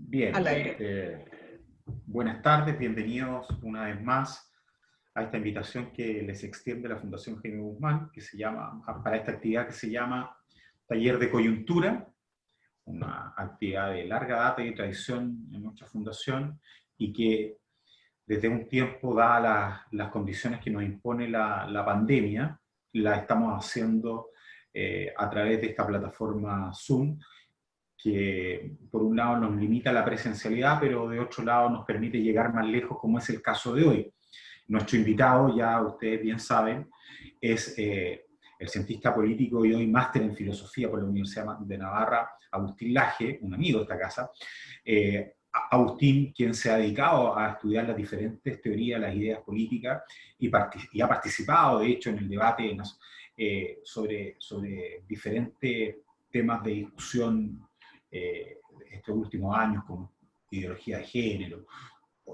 Bien, Al aire. buenas tardes, bienvenidos una vez más a esta invitación que les extiende la Fundación Jaime Guzmán, que se llama, para esta actividad que se llama Taller de Coyuntura, una actividad de larga data y tradición en nuestra fundación y que desde un tiempo, dadas las condiciones que nos impone la pandemia, la estamos haciendo a través de esta plataforma Zoom, que por un lado nos limita la presencialidad, pero de otro lado nos permite llegar más lejos, como es el caso de hoy. Nuestro invitado, ya ustedes bien saben, es el cientista político y hoy máster en filosofía por la Universidad de Navarra, Agustín Laje, un amigo de esta casa. Agustín, quien se ha dedicado a estudiar las diferentes teorías, las ideas políticas, y ha participado, de hecho, en el debate sobre diferentes temas de discusión estos últimos años, como ideología de género.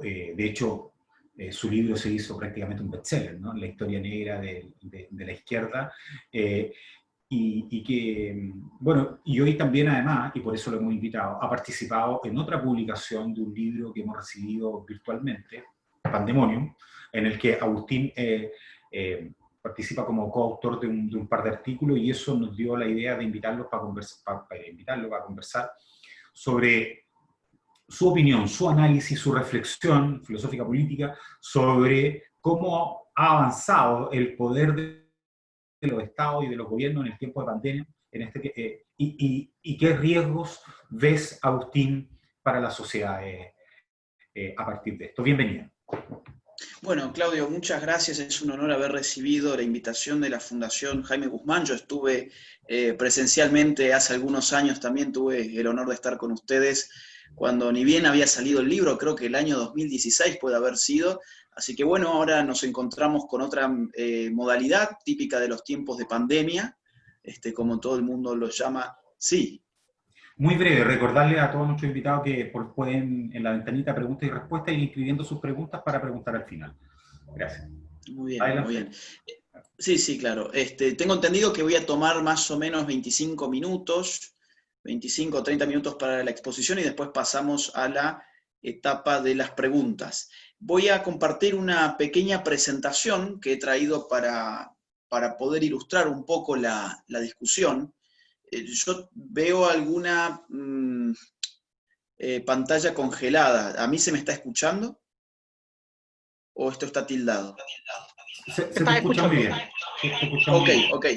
De hecho, su libro se hizo prácticamente un bestseller, ¿no? La historia negra de la izquierda. Y que, bueno, y hoy también además, y por eso lo hemos invitado, ha participado en otra publicación de un libro que hemos recibido virtualmente, Pandemonium, en el que Agustín participa como coautor de un par de artículos, y eso nos dio la idea de invitarlo para conversar sobre su opinión, su análisis, su reflexión filosófica política sobre cómo ha avanzado el poder de los estados y de los gobiernos en el tiempo de pandemia, y qué riesgos ves, Agustín, para las sociedades a partir de esto. Bienvenido. Bueno, Claudio, muchas gracias. Es un honor haber recibido la invitación de la Fundación Jaime Guzmán. Yo estuve presencialmente hace algunos años, también tuve el honor de estar con ustedes cuando ni bien había salido el libro, creo que el año 2016 puede haber sido. Así que bueno, ahora nos encontramos con otra modalidad típica de los tiempos de pandemia, como todo el mundo lo llama. Sí. Muy breve, recordarle a todos nuestros invitados que pueden en la ventanita preguntas y respuestas ir inscribiendo sus preguntas para preguntar al final. Gracias. Muy bien, Adelante. muy bien. Sí, claro. Tengo entendido que voy a tomar más o menos 25 minutos, 25 o 30 minutos para la exposición y después pasamos a la etapa de las preguntas. Voy a compartir una pequeña presentación que he traído para poder ilustrar un poco la discusión. Yo veo alguna pantalla congelada. ¿A mí se me está escuchando? ¿O esto está tildado? Se te escucha muy bien. Ok.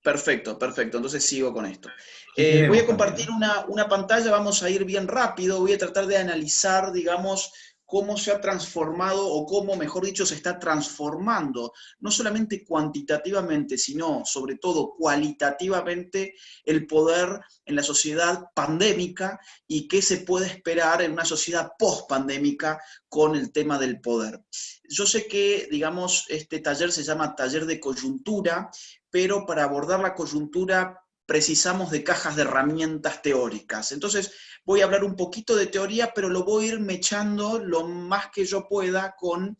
Perfecto. Entonces sigo con esto. Sí, voy a compartir una pantalla, vamos a ir bien rápido, voy a tratar de analizar, digamos, cómo se ha transformado, o cómo, mejor dicho, se está transformando, no solamente cuantitativamente, sino sobre todo cualitativamente, el poder en la sociedad pandémica y qué se puede esperar en una sociedad post-pandémica con el tema del poder. Yo sé que, digamos, este taller se llama Taller de Coyuntura, pero para abordar la coyuntura precisamos de cajas de herramientas teóricas. Entonces, voy a hablar un poquito de teoría, pero lo voy a ir mechando lo más que yo pueda con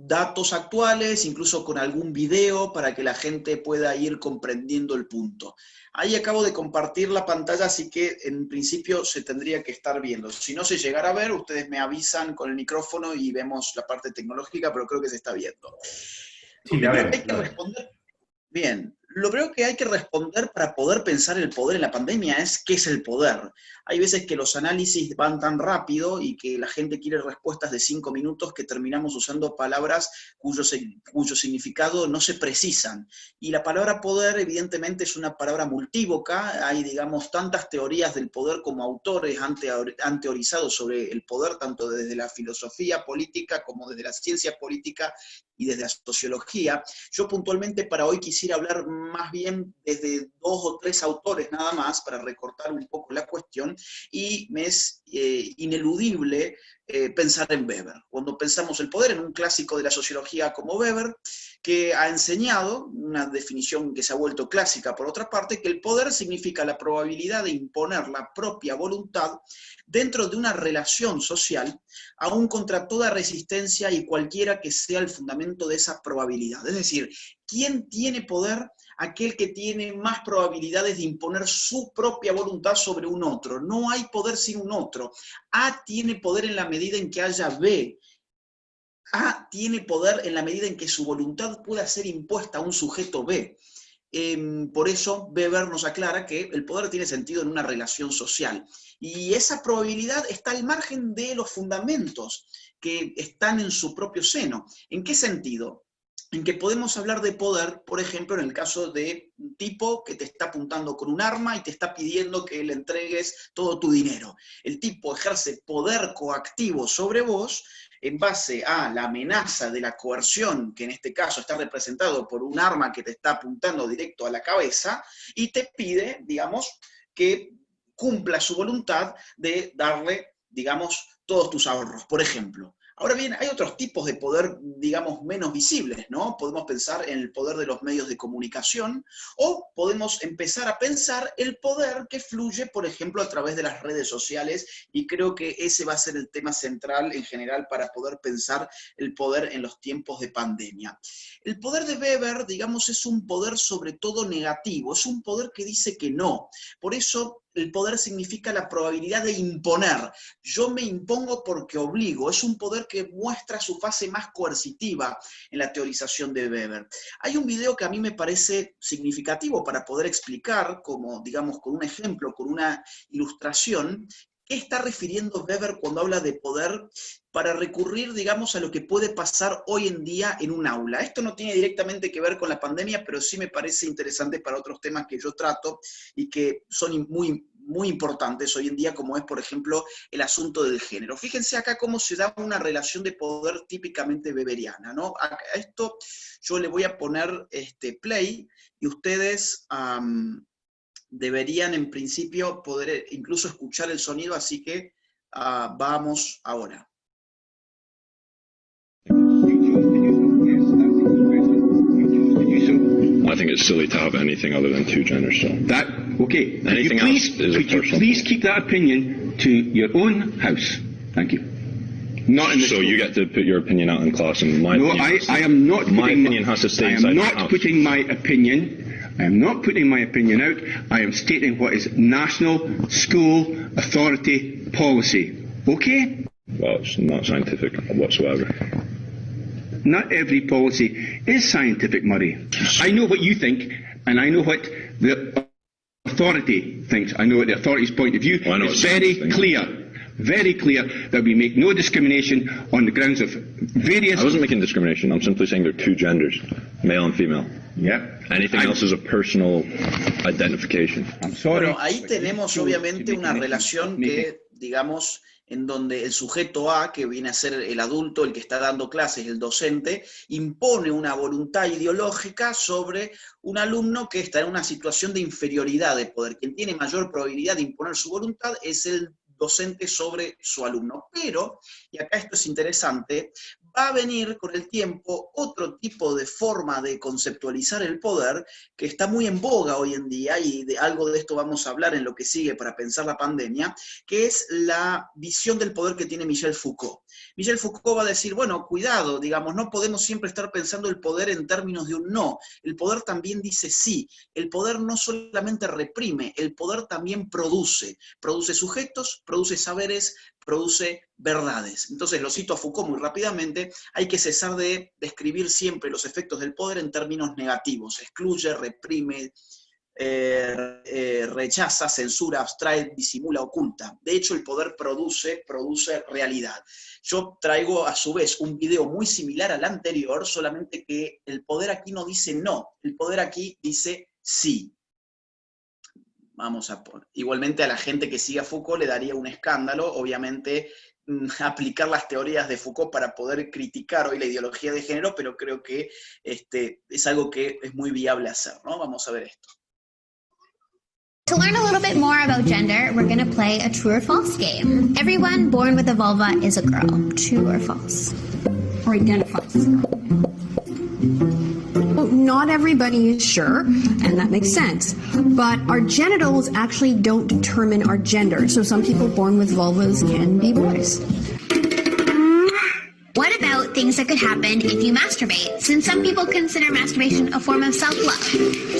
datos actuales, incluso con algún video para que la gente pueda ir comprendiendo el punto. Ahí acabo de compartir la pantalla, así que en principio se tendría que estar viendo. Si no se llegara a ver, ustedes me avisan con el micrófono y vemos la parte tecnológica, pero creo que se está viendo. Sí, Lo primero que hay que responder, bien, lo primero que hay que responder para poder pensar el poder en la pandemia es ¿qué es el poder? Hay veces que los análisis van tan rápido y que la gente quiere respuestas de 5 minutos que terminamos usando palabras cuyo significado no se precisan. Y la palabra poder evidentemente es una palabra multívoca, hay digamos tantas teorías del poder como autores han teorizado sobre el poder, tanto desde la filosofía política como desde la ciencia política y desde la sociología. Yo puntualmente para hoy quisiera hablar más bien desde 2 o 3 autores nada más, para recortar un poco la cuestión, y me es ineludible pensar en Weber. Cuando pensamos el poder, en un clásico de la sociología como Weber, que ha enseñado, una definición que se ha vuelto clásica por otra parte, que el poder significa la probabilidad de imponer la propia voluntad dentro de una relación social, aún contra toda resistencia y cualquiera que sea el fundamento de esa probabilidad. Es decir, ¿quién tiene poder aquel que tiene más probabilidades de imponer su propia voluntad sobre un otro. No hay poder sin un otro. A tiene poder en la medida en que haya B. A tiene poder en la medida en que su voluntad pueda ser impuesta a un sujeto B. Por eso Weber nos aclara que el poder tiene sentido en una relación social. Y esa probabilidad está al margen de los fundamentos que están en su propio seno. ¿En qué sentido? En que podemos hablar de poder, por ejemplo, en el caso de un tipo que te está apuntando con un arma y te está pidiendo que le entregues todo tu dinero. El tipo ejerce poder coactivo sobre vos en base a la amenaza de la coerción, que en este caso está representado por un arma que te está apuntando directo a la cabeza, y te pide, digamos, que cumpla su voluntad de darle, digamos, todos tus ahorros, por ejemplo. Ahora bien, hay otros tipos de poder, digamos, menos visibles, ¿no? Podemos pensar en el poder de los medios de comunicación, o podemos empezar a pensar el poder que fluye, por ejemplo, a través de las redes sociales, y creo que ese va a ser el tema central en general para poder pensar el poder en los tiempos de pandemia. El poder de Weber, digamos, es un poder sobre todo negativo, es un poder que dice que no. Por eso el poder significa la probabilidad de imponer. Yo me impongo porque obligo. Es un poder que muestra su fase más coercitiva en la teorización de Weber. Hay un video que a mí me parece significativo para poder explicar, como, digamos, con un ejemplo, con una ilustración, qué está refiriendo Weber cuando habla de poder, para recurrir, digamos, a lo que puede pasar hoy en día en un aula. Esto no tiene directamente que ver con la pandemia, pero sí me parece interesante para otros temas que yo trato y que son muy importantes hoy en día, como es, por ejemplo, el asunto del género. Fíjense acá cómo se da una relación de poder típicamente weberiana, ¿no? A esto yo le voy a poner play, y ustedes deberían en principio poder incluso escuchar el sonido, así que vamos ahora. I think it's silly to have anything other than two genders. So Okay. Anything else is Could you personal. please keep that opinion to your own house? Thank you. Not in the So school. you get to put your opinion out in class, and my No, opinion has to- I am not. My putting opinion has to stay I inside am my not house. putting my opinion. I am not putting my opinion out. I am stating what is national school authority policy. Okay? Well, it's not scientific whatsoever. Not every policy is scientific, Murray. I know what you think, and I know what the authority thinks. I know what the authority's point of view. Well, I know it's what very science clear that we make no discrimination on the grounds of various... I wasn't making discrimination. I'm simply saying there are two genders, male and female. Yeah. Anything else is a personal identification. I'm sorry. Bueno, ahí tenemos obviamente una relación que, digamos, en donde el sujeto A, que viene a ser el adulto, el que está dando clases, el docente, impone una voluntad ideológica sobre un alumno que está en una situación de inferioridad de poder. Quien tiene mayor probabilidad de imponer su voluntad es el docente sobre su alumno. Pero, y acá esto es interesante, va a venir con el tiempo otro tipo de forma de conceptualizar el poder que está muy en boga hoy en día, y de algo de esto vamos a hablar en lo que sigue para pensar la pandemia, que es la visión del poder que tiene Michel Foucault. Michel Foucault va a decir, bueno, cuidado, digamos, no podemos siempre estar pensando el poder en términos de un no. El poder también dice sí. El poder no solamente reprime, el poder también produce. Produce sujetos, produce saberes, produce verdades. Entonces, lo cito a Foucault muy rápidamente: hay que cesar de describir siempre los efectos del poder en términos negativos. Excluye, reprime, rechaza, censura, abstrae, disimula, oculta. De hecho, el poder produce realidad. Yo traigo a su vez un video muy similar al anterior, solamente que el poder aquí no dice no, el poder aquí dice sí. Vamos a poner. Igualmente a la gente que siga a Foucault le daría un escándalo, obviamente, aplicar las teorías de Foucault para poder criticar hoy la ideología de género, pero creo que es algo que es muy viable hacer, ¿no? Vamos a ver esto. To learn a little bit more about gender, we're going to play a true or false game. Everyone born with a vulva is a girl. True or false? Right, then false. Well, not everybody is sure, and that makes sense. But our genitals actually don't determine our gender. So some people born with vulvas can be boys. What about things that could happen if you masturbate, since some people consider masturbation a form of self-love.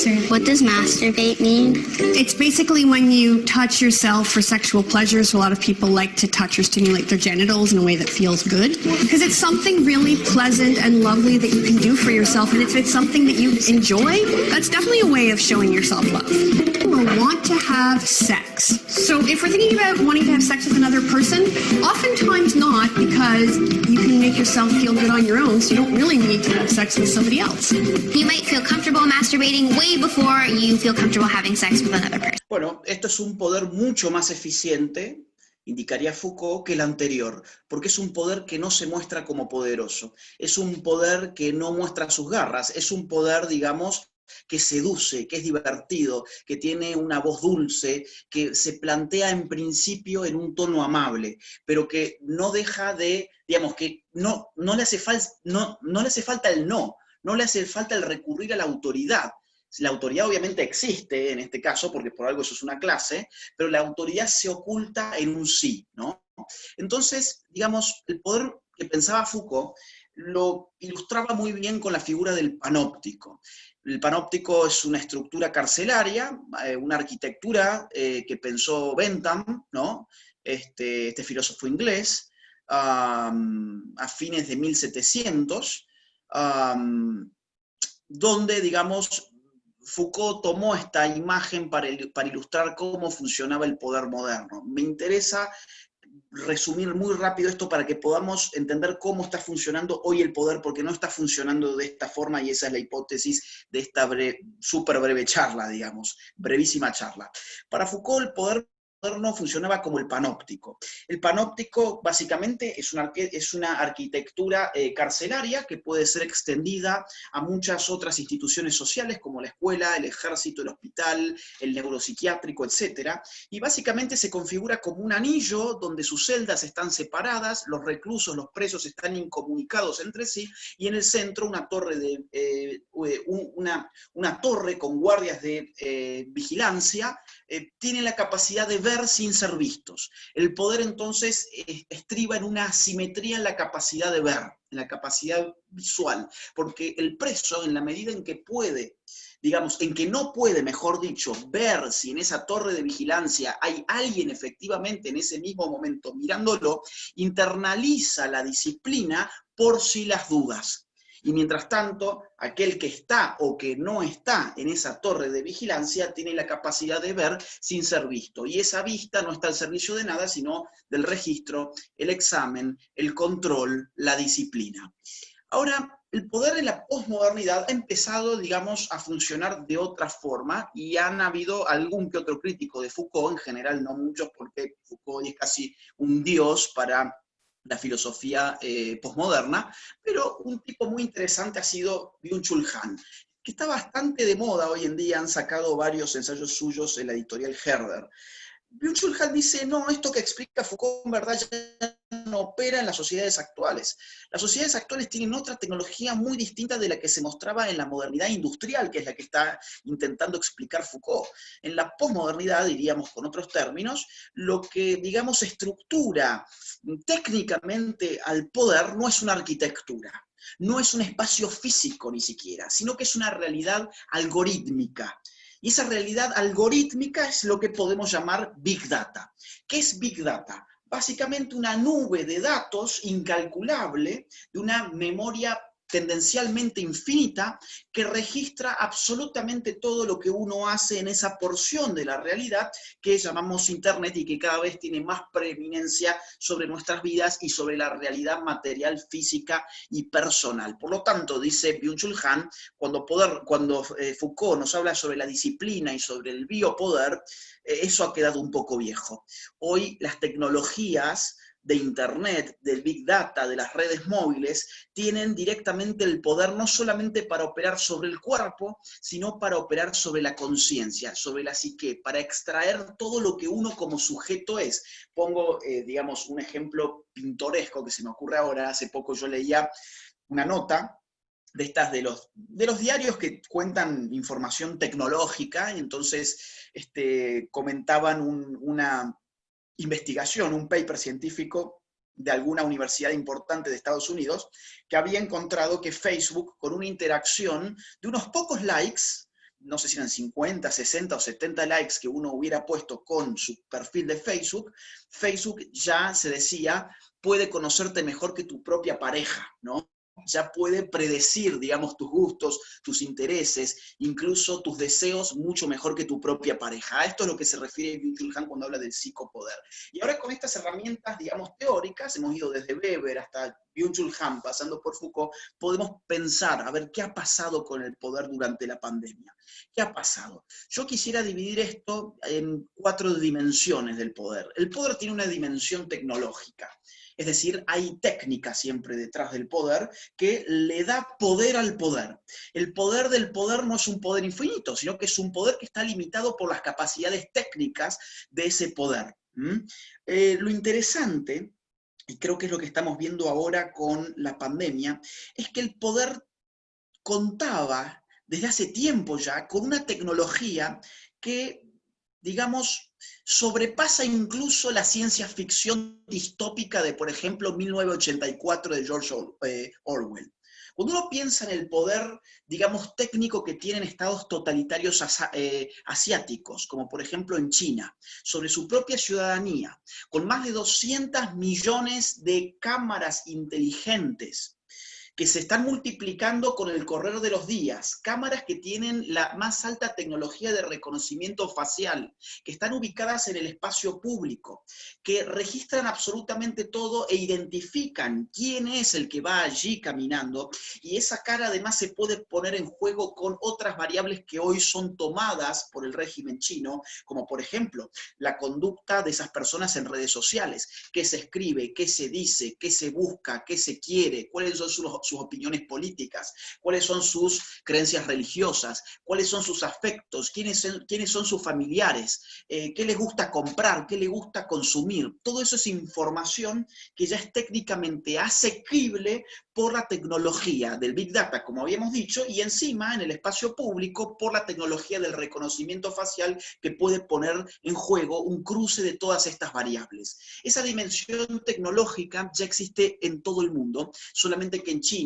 So what does masturbate mean? It's basically when you touch yourself for sexual pleasure, so a lot of people like to touch or stimulate their genitals in a way that feels good, because it's something really pleasant and lovely that you can do for yourself, and if it's something that you enjoy, that's definitely a way of showing your self-love. People want to have sex. So if we're thinking about wanting to have sex with another person, oftentimes not, because you can make yourself feel good on your own, so you don't really need to have sex with somebody else. You might feel comfortable masturbating way before you feel comfortable having sex with another person. Bueno, esto es un poder mucho más eficiente, indicaría Foucault, que el anterior, porque es un poder que no se muestra como poderoso, es un poder que no muestra sus garras, es un poder, digamos, que seduce, que es divertido, que tiene una voz dulce, que se plantea en principio en un tono amable, pero que no deja de, digamos, que no le hace falta el no le hace falta el recurrir a la autoridad. La autoridad obviamente existe en este caso, porque por algo eso es una clase, pero la autoridad se oculta en un sí, ¿no? Entonces, digamos, el poder que pensaba Foucault lo ilustraba muy bien con la figura del panóptico. El panóptico es una estructura carcelaria, una arquitectura que pensó Bentham, ¿no? Este filósofo inglés, a fines de 1700, donde, digamos, Foucault tomó esta imagen para ilustrar cómo funcionaba el poder moderno. Me interesa resumir muy rápido esto para que podamos entender cómo está funcionando hoy el poder, porque no está funcionando de esta forma, y esa es la hipótesis de esta súper breve charla, digamos, brevísima charla. Para Foucault el poder moderno funcionaba como el panóptico. El panóptico básicamente es una arquitectura carcelaria que puede ser extendida a muchas otras instituciones sociales como la escuela, el ejército, el hospital, el neuropsiquiátrico, etc. Y básicamente se configura como un anillo donde sus celdas están separadas, los reclusos, los presos están incomunicados entre sí, y en el centro una torre, una torre con guardias de vigilancia tiene la capacidad de ver sin ser vistos. El poder entonces estriba en una asimetría en la capacidad de ver, en la capacidad visual, porque el preso, en la medida en que puede, digamos, en que no puede, mejor dicho, ver si en esa torre de vigilancia hay alguien efectivamente en ese mismo momento mirándolo, internaliza la disciplina por si las dudas. Y mientras tanto, aquel que está o que no está en esa torre de vigilancia tiene la capacidad de ver sin ser visto. Y esa vista no está al servicio de nada, sino del registro, el examen, el control, la disciplina. Ahora, el poder en la posmodernidad ha empezado, digamos, a funcionar de otra forma, y han habido algún que otro crítico de Foucault, en general no muchos, porque Foucault es casi un dios para la filosofía posmoderna, pero un tipo muy interesante ha sido Byung-Chul Han, que está bastante de moda hoy en día. Han sacado varios ensayos suyos en la editorial Herder. Byung-Chul Han dice, no, esto que explica Foucault en verdad ya no opera en las sociedades actuales. Las sociedades actuales tienen otra tecnología muy distinta de la que se mostraba en la modernidad industrial, que es la que está intentando explicar Foucault. En la posmodernidad, diríamos con otros términos, lo que, digamos, estructura técnicamente al poder no es una arquitectura, no es un espacio físico ni siquiera, sino que es una realidad algorítmica. Y esa realidad algorítmica es lo que podemos llamar Big Data. ¿Qué es Big Data? Básicamente una nube de datos incalculable, de una memoria tendencialmente infinita, que registra absolutamente todo lo que uno hace en esa porción de la realidad que llamamos Internet, y que cada vez tiene más preeminencia sobre nuestras vidas y sobre la realidad material, física y personal. Por lo tanto, dice Byung-Chul Han, cuando Foucault nos habla sobre la disciplina y sobre el biopoder, eso ha quedado un poco viejo. Hoy las tecnologías de Internet, del Big Data, de las redes móviles, tienen directamente el poder no solamente para operar sobre el cuerpo, sino para operar sobre la conciencia, sobre la psique, para extraer todo lo que uno como sujeto es. Pongo, digamos, un ejemplo pintoresco que se me ocurre ahora. Hace poco yo leía una nota de estas de los diarios que cuentan información tecnológica, y entonces comentaban una investigación, un paper científico de alguna universidad importante de Estados Unidos, que había encontrado que Facebook, con una interacción de unos pocos likes, no sé si eran 50, 60 o 70 likes que uno hubiera puesto con su perfil de Facebook, Facebook ya se decía, puede conocerte mejor que tu propia pareja, ¿no? Ya puede predecir, digamos, tus gustos, tus intereses, incluso tus deseos mucho mejor que tu propia pareja. A esto es lo que se refiere Byung-Chul Han cuando habla del psicopoder. Y ahora con estas herramientas, digamos, teóricas, hemos ido desde Weber hasta Byung-Chul Han, pasando por Foucault, podemos pensar, a ver, ¿qué ha pasado con el poder durante la pandemia? ¿Qué ha pasado? Yo quisiera dividir esto en 4 dimensiones del poder. El poder tiene una dimensión tecnológica. Es decir, hay técnica siempre detrás del poder que le da poder al poder. El poder del poder no es un poder infinito, sino que es un poder que está limitado por las capacidades técnicas de ese poder. Lo interesante, y creo que es lo que estamos viendo ahora con la pandemia, es que el poder contaba desde hace tiempo ya con una tecnología que, digamos, sobrepasa incluso la ciencia ficción distópica de, por ejemplo, 1984 de George Orwell. Cuando uno piensa en el poder, digamos, técnico que tienen estados totalitarios asiáticos, como por ejemplo en China, sobre su propia ciudadanía, con más de 200 millones de cámaras inteligentes, que se están multiplicando con el correr de los días, cámaras que tienen la más alta tecnología de reconocimiento facial, que están ubicadas en el espacio público, que registran absolutamente todo e identifican quién es el que va allí caminando, y esa cara además se puede poner en juego con otras variables que hoy son tomadas por el régimen chino, como por ejemplo, la conducta de esas personas en redes sociales, qué se escribe, qué se dice, qué se busca, qué se quiere, cuáles son sus opiniones políticas, cuáles son sus creencias religiosas, cuáles son sus afectos, quiénes son sus familiares, qué les gusta comprar, qué les gusta consumir. Todo eso es información que ya es técnicamente asequible por la tecnología del Big Data, como habíamos dicho, y encima en el espacio público por la tecnología del reconocimiento facial que puede poner en juego un cruce de todas estas variables. Esa dimensión tecnológica ya existe en todo el mundo, solamente que en China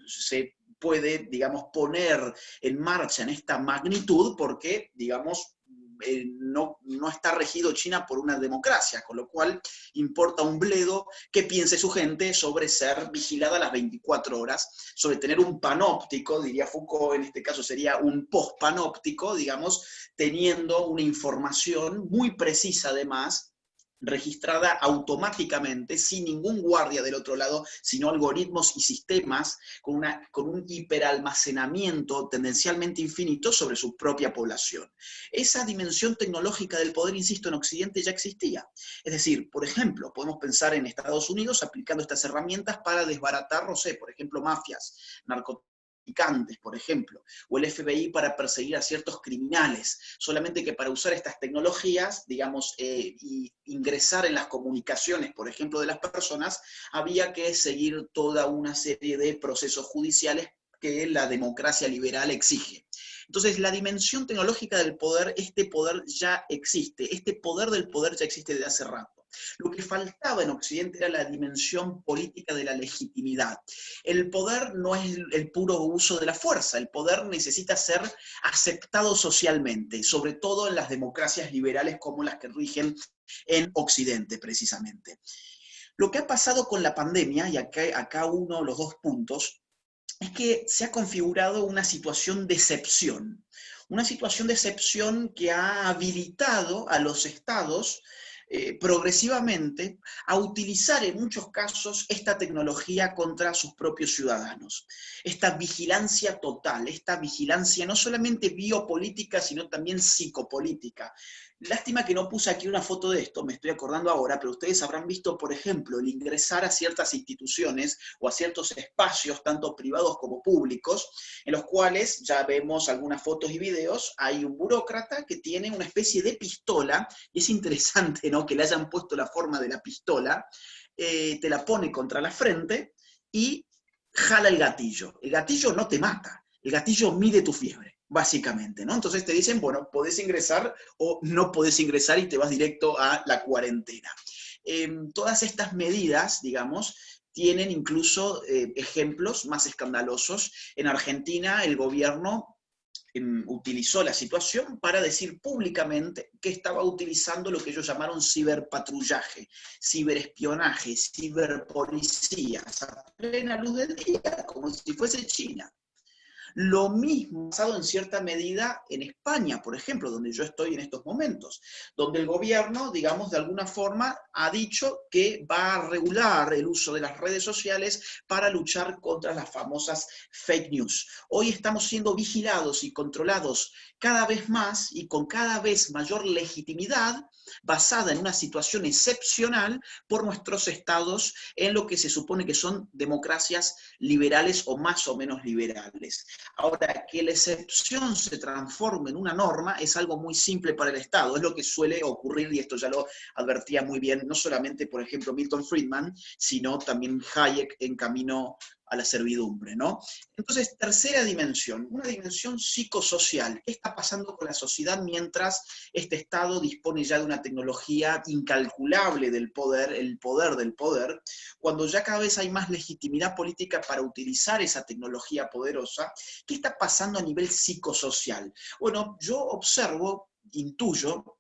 se puede, digamos, poner en marcha en esta magnitud porque, digamos, no está regido China por una democracia, con lo cual importa un bledo qué piense su gente sobre ser vigilada las 24 horas, sobre tener un panóptico, diría Foucault, en este caso sería un post-panóptico, digamos, teniendo una información muy precisa además, registrada automáticamente, sin ningún guardia del otro lado, sino algoritmos y sistemas con un hiperalmacenamiento tendencialmente infinito sobre su propia población. Esa dimensión tecnológica del poder, insisto, en Occidente ya existía. Es decir, por ejemplo, podemos pensar en Estados Unidos aplicando estas herramientas para desbaratar, no sé, por ejemplo, mafias, narcotraficantes, por ejemplo, o el FBI para perseguir a ciertos criminales, solamente que para usar estas tecnologías, digamos, y ingresar en las comunicaciones, por ejemplo, de las personas, había que seguir toda una serie de procesos judiciales que la democracia liberal exige. Entonces, la dimensión tecnológica del poder, este poder ya existe, este poder del poder ya existe desde hace rato. Lo que faltaba en Occidente era la dimensión política de la legitimidad. El poder no es el puro uso de la fuerza, el poder necesita ser aceptado socialmente, sobre todo en las democracias liberales como las que rigen en Occidente, precisamente. Lo que ha pasado con la pandemia, y acá uno los 2 puntos, es que se ha configurado una situación de excepción. Una situación de excepción que ha habilitado a los estados progresivamente a utilizar en muchos casos esta tecnología contra sus propios ciudadanos. Esta vigilancia total, esta vigilancia no solamente biopolítica, sino también psicopolítica. Lástima que no puse aquí una foto de esto, me estoy acordando ahora, pero ustedes habrán visto, por ejemplo, el ingresar a ciertas instituciones o a ciertos espacios, tanto privados como públicos, en los cuales ya vemos algunas fotos y videos, hay un burócrata que tiene una especie de pistola, y es interesante, ¿no?, que le hayan puesto la forma de la pistola, te la pone contra la frente y jala el gatillo. El gatillo no te mata, el gatillo mide tu fiebre, básicamente, ¿no? Entonces te dicen, bueno, podés ingresar o no podés ingresar y te vas directo a la cuarentena. todas estas medidas, digamos, tienen incluso ejemplos más escandalosos. En Argentina, el gobierno utilizó la situación para decir públicamente que estaba utilizando lo que ellos llamaron ciberpatrullaje, ciberespionaje, ciberpolicías, a plena luz del día, como si fuese China. Lo mismo ha pasado en cierta medida en España, por ejemplo, donde yo estoy en estos momentos, donde el gobierno, digamos, de alguna forma ha dicho que va a regular el uso de las redes sociales para luchar contra las famosas fake news. Hoy estamos siendo vigilados y controlados cada vez más y con cada vez mayor legitimidad, basada en una situación excepcional por nuestros estados en lo que se supone que son democracias liberales o más o menos liberales. Ahora, que la excepción se transforme en una norma es algo muy simple para el Estado, es lo que suele ocurrir, y esto ya lo advertía muy bien, no solamente, por ejemplo, Milton Friedman, sino también Hayek en Camino a la servidumbre, ¿no? Entonces, tercera dimensión, una dimensión psicosocial. ¿Qué está pasando con la sociedad mientras este Estado dispone ya de una tecnología incalculable del poder, el poder del poder, cuando ya cada vez hay más legitimidad política para utilizar esa tecnología poderosa? ¿Qué está pasando a nivel psicosocial? Bueno, yo observo, intuyo,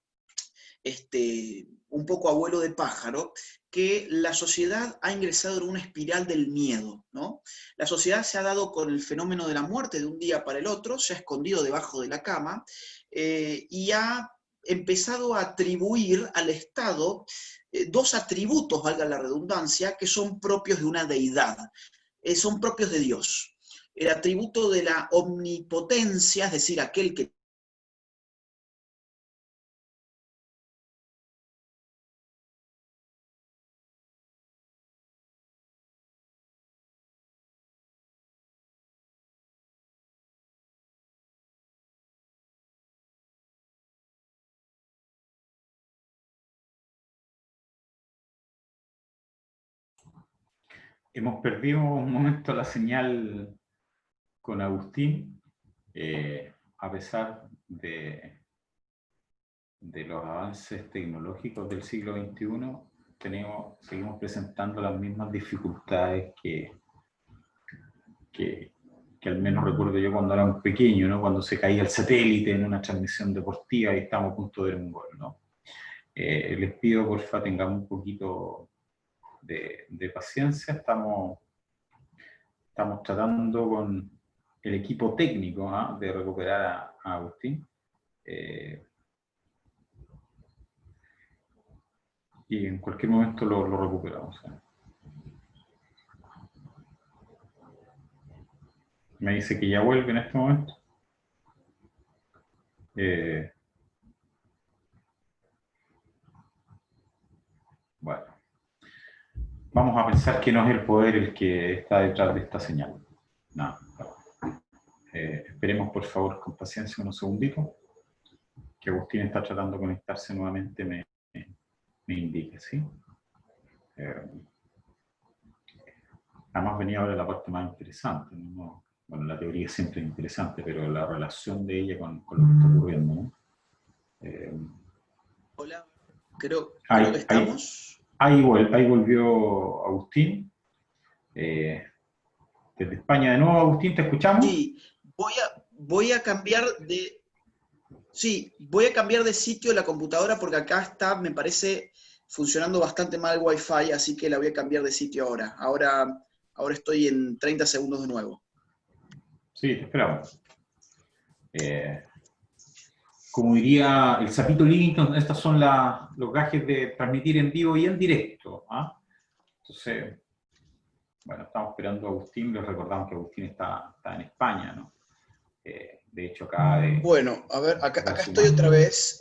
un poco abuelo de pájaro, que la sociedad ha ingresado en una espiral del miedo, ¿no? La sociedad se ha dado con el fenómeno de la muerte de un día para el otro, se ha escondido debajo de la cama y ha empezado a atribuir al Estado dos atributos, valga la redundancia, que son propios de una deidad, son propios de Dios. El atributo de la omnipotencia, es decir, aquel que Hemos perdido un momento la señal con Agustín, a pesar de los avances tecnológicos del siglo XXI, seguimos presentando las mismas dificultades que al menos recuerdo yo cuando era un pequeño, ¿no? Cuando se caía el satélite en una transmisión deportiva y estábamos a punto de ver un gol, ¿no? Les pido, porfa, tengamos un poquito de paciencia. Estamos tratando con el equipo técnico de recuperar a Agustín. Y en cualquier momento lo recuperamos. Me dice que ya vuelve en este momento. Bueno. Vamos a pensar que no es el poder el que está detrás de esta señal. No. Esperemos, por favor, con paciencia unos segunditos, que Agustín está tratando de conectarse nuevamente, me indique, ¿sí? Además venía ahora la parte más interesante, ¿no? Bueno, la teoría siempre es interesante, pero la relación de ella con lo que está ocurriendo, ¿no? Hola, creo que estamos... Ahí volvió Agustín. Desde España de nuevo, Agustín, ¿te escuchamos? Sí, voy a cambiar de... Sí, voy a cambiar de sitio la computadora porque acá está, me parece, funcionando bastante mal el Wi-Fi, así que la voy a cambiar de sitio ahora. Ahora estoy en 30 segundos de nuevo. Sí, te esperamos. Como diría el Sapito Livington, estos son los gajes de transmitir en vivo y en directo. Entonces, bueno, estamos esperando a Agustín. Les recordamos que Agustín está en España, ¿no? De hecho, acá... Bueno, a ver, acá estoy otra vez.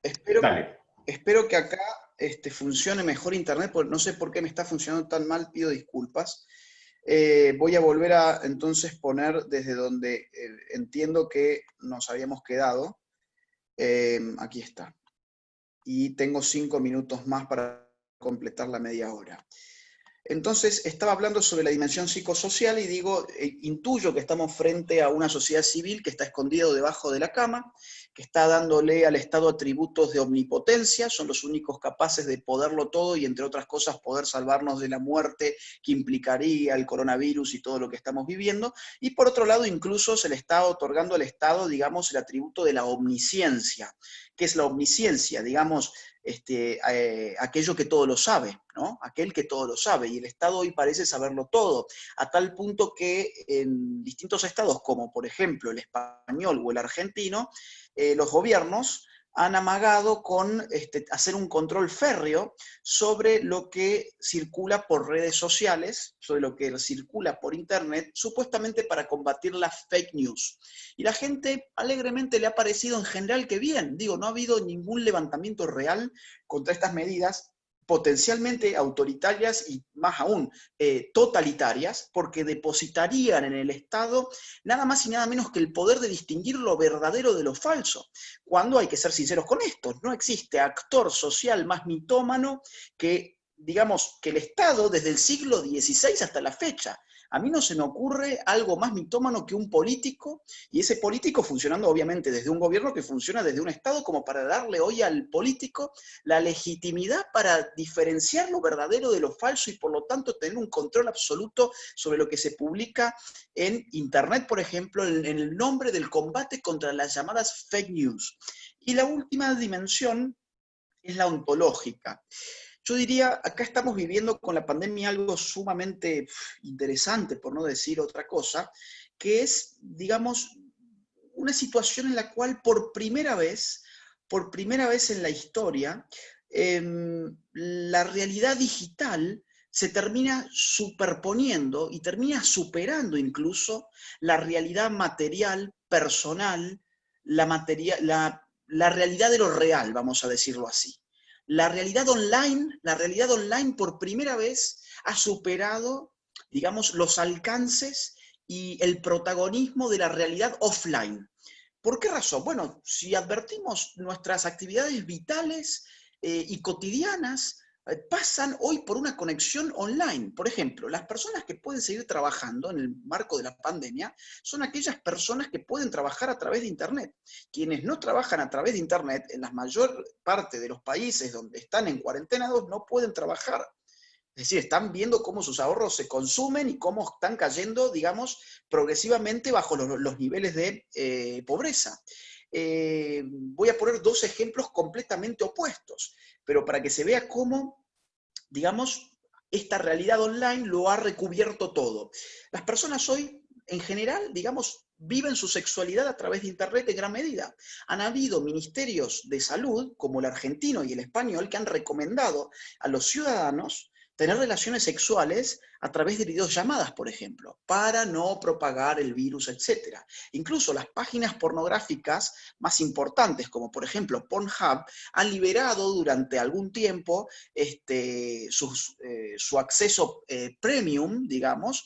Espero que acá funcione mejor internet, porque no sé por qué me está funcionando tan mal, pido disculpas. Voy a volver a entonces poner desde donde entiendo que nos habíamos quedado. Aquí está. Y tengo 5 minutos más para completar la media hora. Entonces, estaba hablando sobre la dimensión psicosocial y digo, intuyo que estamos frente a una sociedad civil que está escondida debajo de la cama, que está dándole al Estado atributos de omnipotencia, son los únicos capaces de poderlo todo y, entre otras cosas, poder salvarnos de la muerte que implicaría el coronavirus y todo lo que estamos viviendo. Y por otro lado, incluso se le está otorgando al Estado, digamos, el atributo de la omnisciencia. ¿Qué es la omnisciencia? Digamos, aquello que todo lo sabe, ¿no? Aquel que todo lo sabe, y el Estado hoy parece saberlo todo, a tal punto que en distintos estados, como por ejemplo el español o el argentino, los gobiernos han amagado con hacer un control férreo sobre lo que circula por redes sociales, sobre lo que circula por internet, supuestamente para combatir las fake news. Y la gente alegremente le ha parecido en general que bien, digo, no ha habido ningún levantamiento real contra estas medidas, potencialmente autoritarias y más aún totalitarias, porque depositarían en el Estado nada más y nada menos que el poder de distinguir lo verdadero de lo falso, cuando hay que ser sinceros con esto, no existe actor social más mitómano que, digamos, que el Estado desde el siglo XVI hasta la fecha. A mí no se me ocurre algo más mitómano que un político, y ese político funcionando obviamente desde un gobierno que funciona desde un Estado, como para darle hoy al político la legitimidad para diferenciar lo verdadero de lo falso y por lo tanto tener un control absoluto sobre lo que se publica en Internet, por ejemplo, en el nombre del combate contra las llamadas fake news. Y la última dimensión es la ontológica. Yo diría, acá estamos viviendo con la pandemia algo sumamente interesante, por no decir otra cosa, que es, digamos, una situación en la cual por primera vez en la historia, la realidad digital se termina superponiendo y termina superando incluso la realidad material, personal, la realidad de lo real, vamos a decirlo así. La realidad online por primera vez ha superado, digamos, los alcances y el protagonismo de la realidad offline. ¿Por qué razón? Bueno, si advertimos, nuestras actividades vitales y cotidianas pasan hoy por una conexión online. Por ejemplo, las personas que pueden seguir trabajando en el marco de la pandemia son aquellas personas que pueden trabajar a través de Internet. Quienes no trabajan a través de Internet, en la mayor parte de los países donde están en cuarentenados, no pueden trabajar. Es decir, están viendo cómo sus ahorros se consumen y cómo están cayendo, digamos, progresivamente bajo los niveles de pobreza. Voy a poner dos ejemplos completamente opuestos, pero para que se vea cómo, digamos, esta realidad online lo ha recubierto todo. Las personas hoy, en general, digamos, viven su sexualidad a través de Internet en gran medida. Han habido ministerios de salud, como el argentino y el español, que han recomendado a los ciudadanos tener relaciones sexuales a través de videollamadas, por ejemplo, para no propagar el virus, etc. Incluso las páginas pornográficas más importantes, como por ejemplo Pornhub, han liberado durante algún tiempo su acceso premium, digamos,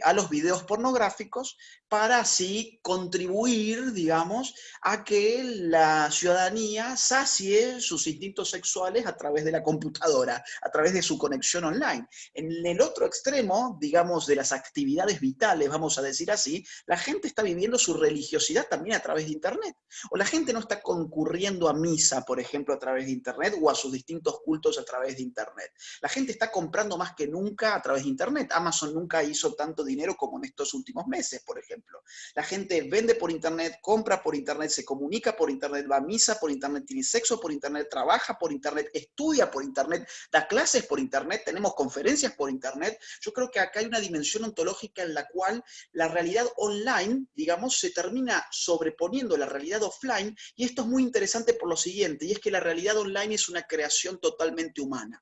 a los videos pornográficos, para así contribuir, digamos, a que la ciudadanía sacie sus instintos sexuales a través de la computadora, a través de su conexión online. En el otro extremo, digamos, de las actividades vitales, vamos a decir así, la gente está viviendo su religiosidad también a través de Internet. O la gente no está concurriendo a misa, por ejemplo, a través de Internet, o a sus distintos cultos a través de Internet. La gente está comprando más que nunca a través de Internet. Amazon nunca hizo tanto dinero como en estos últimos meses, por ejemplo. La gente vende por Internet, compra por Internet, se comunica por Internet, va a misa por Internet, tiene sexo por Internet, trabaja por Internet, estudia por Internet, da clases por Internet, tenemos conferencias por Internet. Yo creo que acá hay una dimensión ontológica en la cual la realidad online, digamos, se termina sobreponiendo a la realidad offline, y esto es muy interesante por lo siguiente, y es que la realidad online es una creación totalmente humana.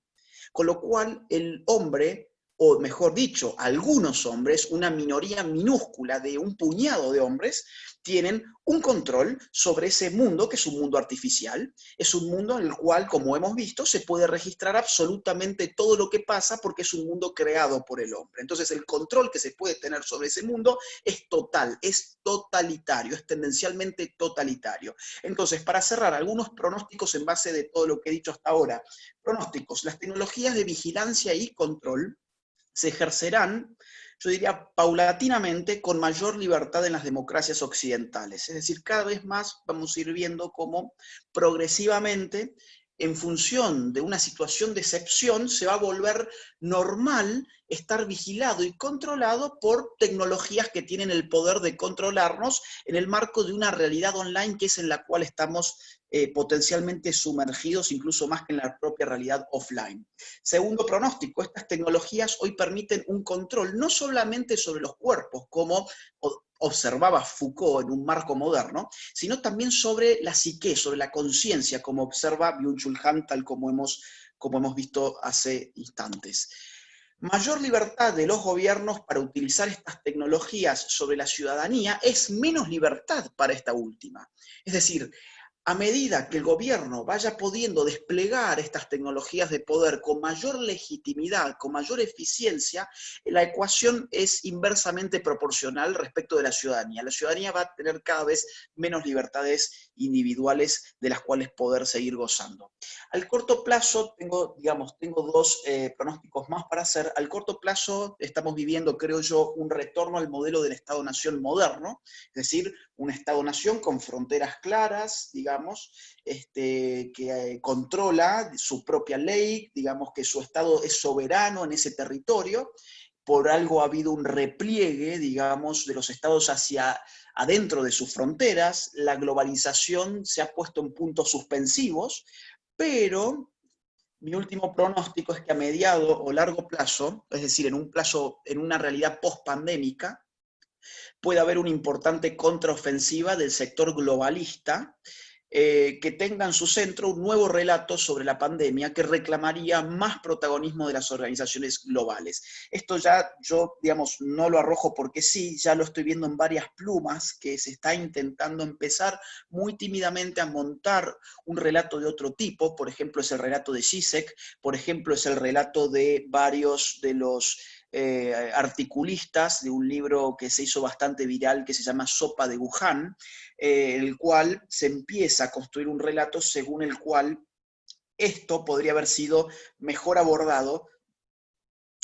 Con lo cual el hombre, o mejor dicho, algunos hombres, una minoría minúscula de un puñado de hombres, tienen un control sobre ese mundo, que es un mundo artificial, es un mundo en el cual, como hemos visto, se puede registrar absolutamente todo lo que pasa porque es un mundo creado por el hombre. Entonces el control que se puede tener sobre ese mundo es total, es totalitario, es tendencialmente totalitario. Entonces, para cerrar, algunos pronósticos en base de todo lo que he dicho hasta ahora. Pronósticos: las tecnologías de vigilancia y control se ejercerán, yo diría, paulatinamente, con mayor libertad en las democracias occidentales. Es decir, cada vez más vamos a ir viendo cómo progresivamente, en función de una situación de excepción, se va a volver normal estar vigilado y controlado por tecnologías que tienen el poder de controlarnos en el marco de una realidad online que es en la cual estamos potencialmente sumergidos, incluso más que en la propia realidad offline. Segundo pronóstico: estas tecnologías hoy permiten un control no solamente sobre los cuerpos, como observaba Foucault en un marco moderno, sino también sobre la psique, sobre la conciencia, como observa Byung-Chul Han, tal como hemos visto hace instantes. Mayor libertad de los gobiernos para utilizar estas tecnologías sobre la ciudadanía es menos libertad para esta última. Es decir, a medida que el gobierno vaya pudiendo desplegar estas tecnologías de poder con mayor legitimidad, con mayor eficiencia, la ecuación es inversamente proporcional respecto de la ciudadanía. La ciudadanía va a tener cada vez menos libertades individuales de las cuales poder seguir gozando. Al corto plazo, tengo dos pronósticos más para hacer. Al corto plazo estamos viviendo, creo yo, un retorno al modelo del Estado-Nación moderno, es decir, un Estado-Nación con fronteras claras, que controla su propia ley, que su Estado es soberano en ese territorio. Por algo ha habido un repliegue, de los estados hacia adentro de sus fronteras. La globalización se ha puesto en puntos suspensivos, pero mi último pronóstico es que a mediado o largo plazo, es decir, en una realidad post-pandémica, puede haber una importante contraofensiva del sector globalista, que tenga en su centro un nuevo relato sobre la pandemia que reclamaría más protagonismo de las organizaciones globales. Esto ya yo, no lo arrojo porque sí, ya lo estoy viendo en varias plumas que se está intentando empezar muy tímidamente a montar un relato de otro tipo. Por ejemplo, es el relato de Zizek, por ejemplo, es el relato de varios de los articulistas de un libro que se hizo bastante viral que se llama Sopa de Wuhan, el cual se empieza a construir un relato según el cual esto podría haber sido mejor abordado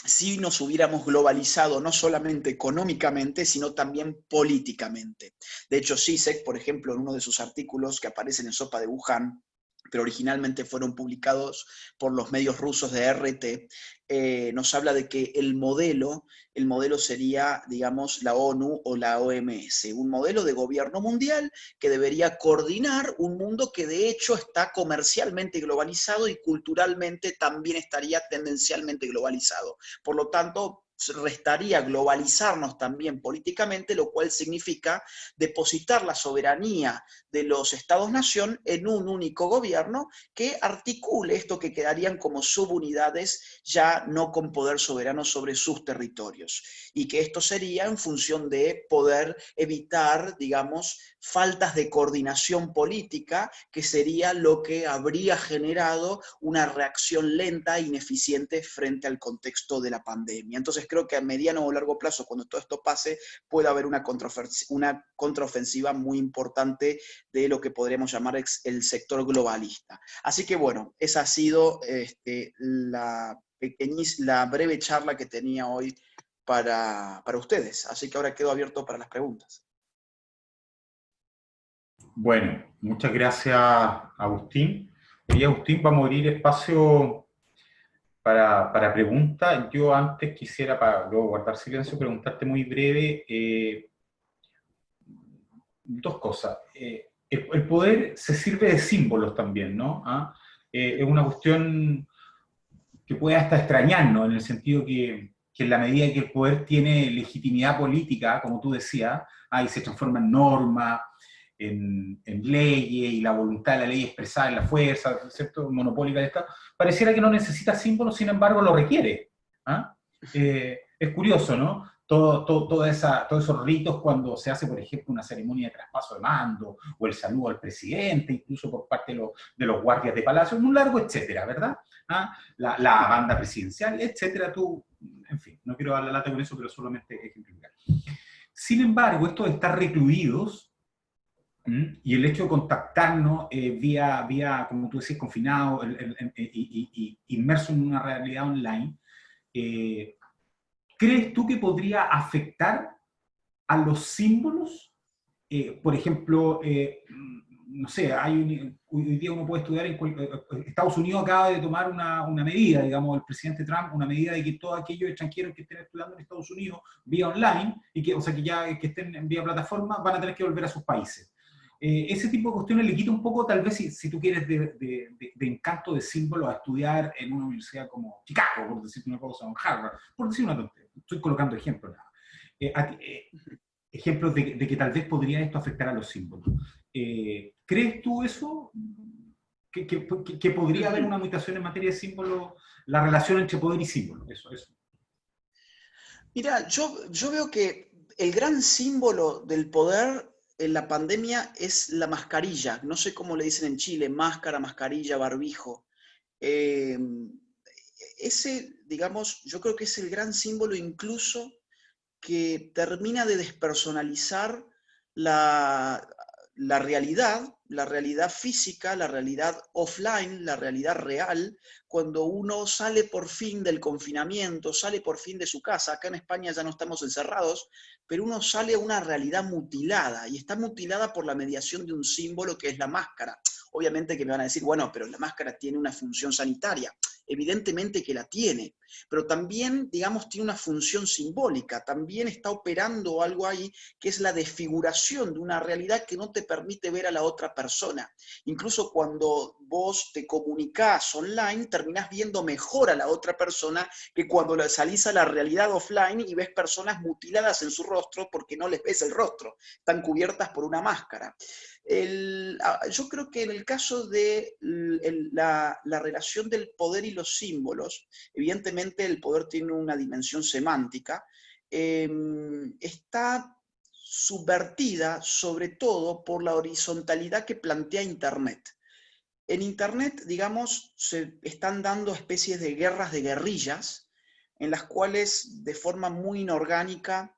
si nos hubiéramos globalizado no solamente económicamente, sino también políticamente. De hecho, Zizek, por ejemplo, en uno de sus artículos que aparecen en Sopa de Wuhan, pero originalmente fueron publicados por los medios rusos de RT, nos habla de que el modelo sería, la ONU o la OMS, un modelo de gobierno mundial que debería coordinar un mundo que de hecho está comercialmente globalizado y culturalmente también estaría tendencialmente globalizado. Por lo tanto, restaría globalizarnos también políticamente, lo cual significa depositar la soberanía de los Estados-nación en un único gobierno que articule esto que quedarían como subunidades ya no con poder soberano sobre sus territorios. Y que esto sería en función de poder evitar, faltas de coordinación política, que sería lo que habría generado una reacción lenta e ineficiente frente al contexto de la pandemia. Entonces creo que a mediano o largo plazo, cuando todo esto pase, puede haber una contraofensiva muy importante de lo que podríamos llamar el sector globalista. Así que bueno, esa ha sido la breve charla que tenía hoy para ustedes. Así que ahora quedo abierto para las preguntas. Bueno, muchas gracias, Agustín. Y Agustín, vamos a abrir espacio para preguntas. Yo antes quisiera, para luego guardar silencio, preguntarte muy breve dos cosas. El poder se sirve de símbolos también, ¿no? Es una cuestión que puede hasta extrañarnos, en el sentido que en la medida que el poder tiene legitimidad política, como tú decías, y se transforma en norma, en leyes, y la voluntad de la ley expresada en la fuerza, ¿cierto?, monopólica del Estado, pareciera que no necesita símbolos, sin embargo lo requiere. Es curioso, ¿no? todos esos ritos cuando se hace, por ejemplo, una ceremonia de traspaso de mando, o el saludo al presidente, incluso por parte de los guardias de palacio, un largo etcétera, ¿verdad? ¿Ah? La banda presidencial, etcétera, en fin, no quiero dar la lata con eso, pero solamente ejemplificar. Sin embargo, estos de estar recluidos, y el hecho de contactarnos vía, como tú decís, confinado, inmerso en una realidad online, ¿crees tú que podría afectar a los símbolos? Por ejemplo, no sé, hoy día uno puede estudiar Estados Unidos acaba de tomar una medida, digamos, el presidente Trump, una medida de que todos aquellos extranjeros que estén estudiando en Estados Unidos vía online, o sea, que estén en vía plataforma, van a tener que volver a sus países. Ese tipo de cuestiones le quita un poco, tal vez, si tú quieres, de encanto de símbolos a estudiar en una universidad como Chicago, por decirte una cosa, o Harvard, por decir una tontería. Estoy colocando ejemplos. Ejemplos de que tal vez podría esto afectar a los símbolos. ¿Crees tú eso? ¿Que podría haber una mutación en materia de símbolos, la relación entre poder y símbolo? Eso. Mira, yo veo que el gran símbolo del poder en la pandemia es la mascarilla. No sé cómo le dicen en Chile, máscara, mascarilla, barbijo. Ese, digamos, yo creo que es el gran símbolo incluso que termina de despersonalizar la realidad física, la realidad offline, la realidad real, cuando uno sale por fin del confinamiento, sale por fin de su casa. Acá en España ya no estamos encerrados, pero uno sale a una realidad mutilada, y está mutilada por la mediación de un símbolo que es la máscara. Obviamente que me van a decir, bueno, pero la máscara tiene una función sanitaria. Evidentemente que la tiene, pero también, digamos, tiene una función simbólica, también está operando algo ahí que es la desfiguración de una realidad que no te permite ver a la otra persona. Incluso cuando vos te comunicás online, terminás viendo mejor a la otra persona que cuando salís a la realidad offline y ves personas mutiladas en su rostro porque no les ves el rostro, están cubiertas por una máscara. Yo creo que en el caso de la relación del poder y los símbolos, evidentemente el poder tiene una dimensión semántica, está subvertida sobre todo por la horizontalidad que plantea Internet. En Internet, digamos, se están dando especies de guerras de guerrillas, en las cuales de forma muy inorgánica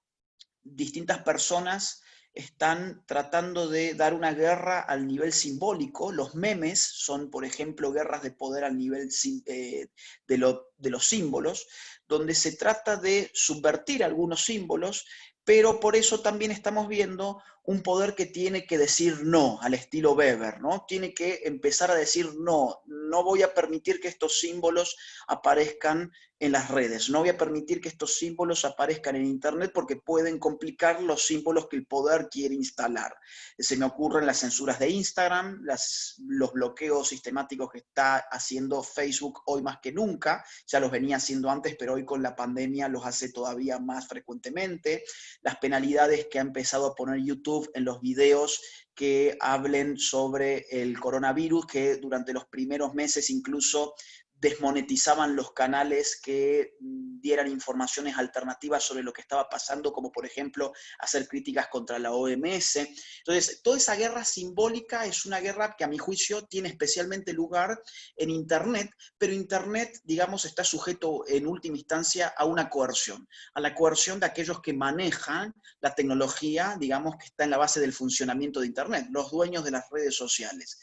distintas personas están tratando de dar una guerra al nivel simbólico. Los memes son, por ejemplo, guerras de poder al nivel de los símbolos, donde se trata de subvertir algunos símbolos, pero por eso también estamos viendo un poder que tiene que decir no, al estilo Weber, ¿no? Tiene que empezar a decir no, no voy a permitir que estos símbolos aparezcan en las redes, no voy a permitir que estos símbolos aparezcan en Internet porque pueden complicar los símbolos que el poder quiere instalar. Se me ocurren las censuras de Instagram, los bloqueos sistemáticos que está haciendo Facebook hoy más que nunca, ya los venía haciendo antes, pero hoy con la pandemia los hace todavía más frecuentemente, las penalidades que ha empezado a poner YouTube en los videos que hablen sobre el coronavirus, que durante los primeros meses incluso desmonetizaban los canales que dieran informaciones alternativas sobre lo que estaba pasando, como por ejemplo hacer críticas contra la OMS. Entonces, toda esa guerra simbólica es una guerra que a mi juicio tiene especialmente lugar en Internet, pero Internet, digamos, está sujeto en última instancia a una coerción, a la coerción de aquellos que manejan la tecnología, digamos, que está en la base del funcionamiento de Internet, los dueños de las redes sociales.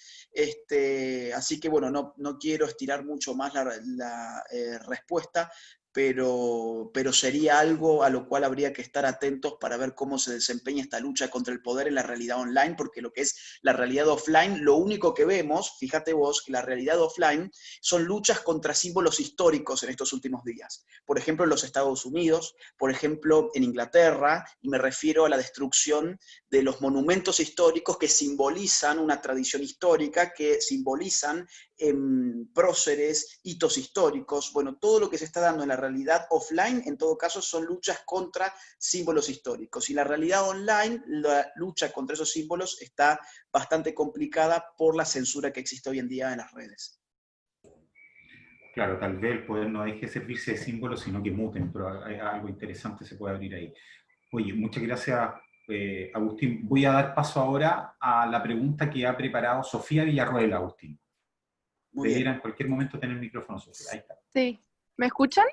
Así que bueno, no quiero estirar mucho más la respuesta, pero sería algo a lo cual habría que estar atentos para ver cómo se desempeña esta lucha contra el poder en la realidad online, porque lo que es la realidad offline, lo único que vemos, fíjate vos, que la realidad offline son luchas contra símbolos históricos en estos últimos días. Por ejemplo, en los Estados Unidos, por ejemplo, en Inglaterra, y me refiero a la destrucción de los monumentos históricos que simbolizan una tradición histórica, que simbolizan próceres, hitos históricos. Bueno, todo lo que se está dando en la realidad offline, en todo caso, son luchas contra símbolos históricos. Y la realidad online, la lucha contra esos símbolos está bastante complicada por la censura que existe hoy en día en las redes. Claro, tal vez el poder no deje de servirse de símbolo, sino que muten, pero algo interesante se puede abrir ahí. Oye, muchas gracias, Agustín. Voy a dar paso ahora a la pregunta que ha preparado Sofía Villarroel, Agustín. Muy bien. Debiera en cualquier momento tener el micrófono, Sofía. Ahí está. Sí. ¿Me escuchan?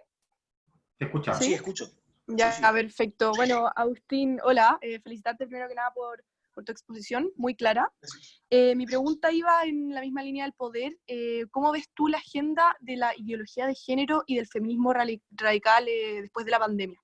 Te escuchamos. Sí, ¿Sí? escucho. Ya, Sí. perfecto. Bueno, Agustín, hola. Felicitarte primero que nada por tu exposición, muy clara. Mi pregunta iba en la misma línea del poder. ¿Cómo ves tú la agenda de la ideología de género y del feminismo radical después de la pandemia?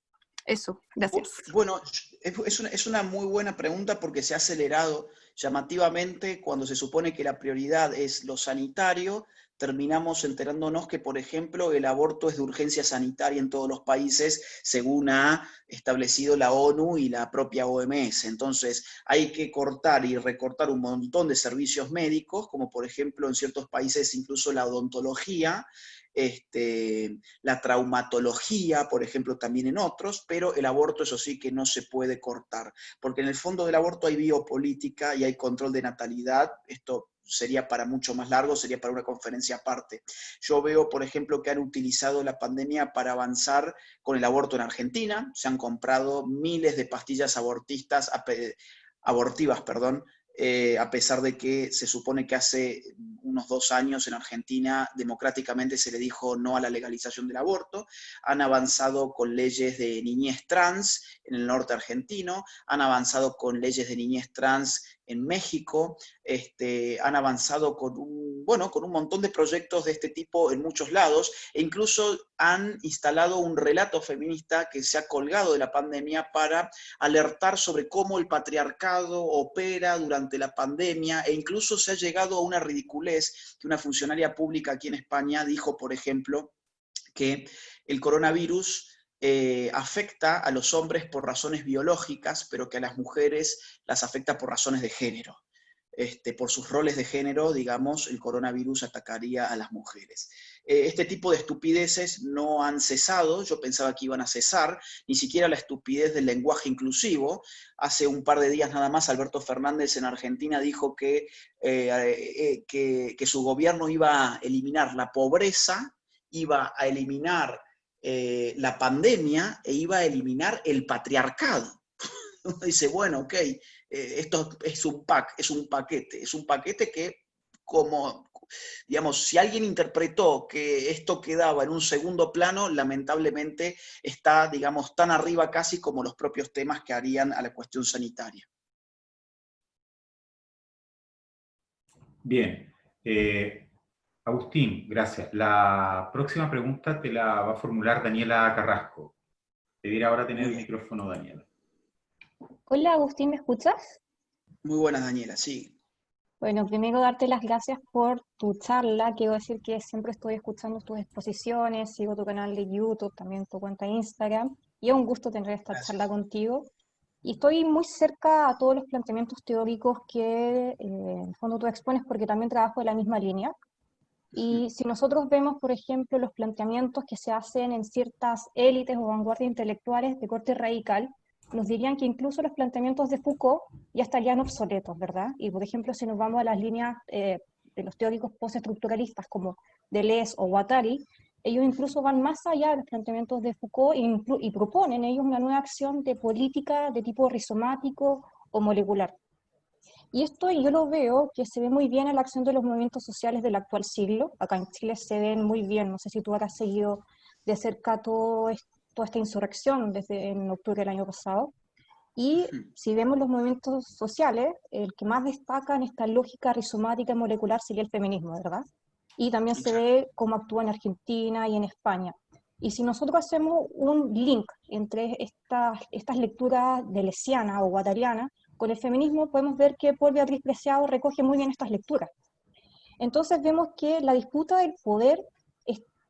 Eso, gracias. Bueno, es una muy buena pregunta porque se ha acelerado llamativamente cuando se supone que la prioridad es lo sanitario. Terminamos enterándonos que, por ejemplo, el aborto es de urgencia sanitaria en todos los países, según ha establecido la ONU y la propia OMS. Entonces, hay que cortar y recortar un montón de servicios médicos, como por ejemplo en ciertos países incluso la odontología, la traumatología, por ejemplo, también en otros, pero el aborto, eso sí que no se puede cortar, porque en el fondo del aborto hay biopolítica y hay control de natalidad. Esto sería para mucho más largo, sería para una conferencia aparte. Yo veo, por ejemplo, que han utilizado la pandemia para avanzar con el aborto en Argentina. Se han comprado miles de pastillas abortivas, a pesar de que se supone que hace unos 2 años en Argentina democráticamente se le dijo no a la legalización del aborto. Han avanzado con leyes de niñez trans en el norte argentino, han avanzado con leyes de niñez trans en México, han avanzado con un montón de proyectos de este tipo en muchos lados, e incluso han instalado un relato feminista que se ha colgado de la pandemia para alertar sobre cómo el patriarcado opera durante la pandemia, e incluso se ha llegado a una ridiculez que una funcionaria pública aquí en España dijo, por ejemplo, que el coronavirus afecta a los hombres por razones biológicas, pero que a las mujeres las afecta por razones de género. Por sus roles de género, digamos, el coronavirus atacaría a las mujeres. Este tipo de estupideces no han cesado. Yo pensaba que iban a cesar, ni siquiera la estupidez del lenguaje inclusivo. Hace un par de días nada más, Alberto Fernández en Argentina dijo que su gobierno iba a eliminar la pobreza, iba a eliminar la pandemia e iba a eliminar el patriarcado. Uno dice, bueno, ok, esto es un paquete que, como, digamos, si alguien interpretó que esto quedaba en un segundo plano, lamentablemente está, digamos, tan arriba casi como los propios temas que harían a la cuestión sanitaria. Bien. Agustín, gracias. La próxima pregunta te la va a formular Daniela Carrasco. Debiera ahora tener el micrófono, Daniela. Hola Agustín, ¿me escuchas? Muy buenas, Daniela, sí. Bueno, primero darte las gracias por tu charla. Quiero decir que siempre estoy escuchando tus exposiciones, sigo tu canal de YouTube, también tu cuenta de Instagram, y es un gusto tener esta charla contigo. Y estoy muy cerca a todos los planteamientos teóricos que en el fondo tú expones, porque también trabajo en la misma línea. Y si nosotros vemos, por ejemplo, los planteamientos que se hacen en ciertas élites o vanguardias intelectuales de corte radical, nos dirían que incluso los planteamientos de Foucault ya estarían obsoletos, ¿verdad? Y por ejemplo, si nos vamos a las líneas de los teóricos postestructuralistas como Deleuze o Guattari, ellos incluso van más allá de los planteamientos de Foucault y proponen ellos una nueva acción de política de tipo rizomático o molecular. Y esto yo lo veo que se ve muy bien en la acción de los movimientos sociales del actual siglo. Acá en Chile se ven muy bien, no sé si tú habrás seguido de cerca toda esta insurrección desde en octubre del año pasado. Y si vemos los movimientos sociales, el que más destaca en esta lógica rizomática y molecular sería el feminismo, ¿verdad? Y también se ve cómo actúa en Argentina y en España. Y si nosotros hacemos un link entre estas lecturas deleuziana o guattariana con el feminismo, podemos ver que Paul Beatriz Preciado recoge muy bien estas lecturas. Entonces vemos que la disputa del poder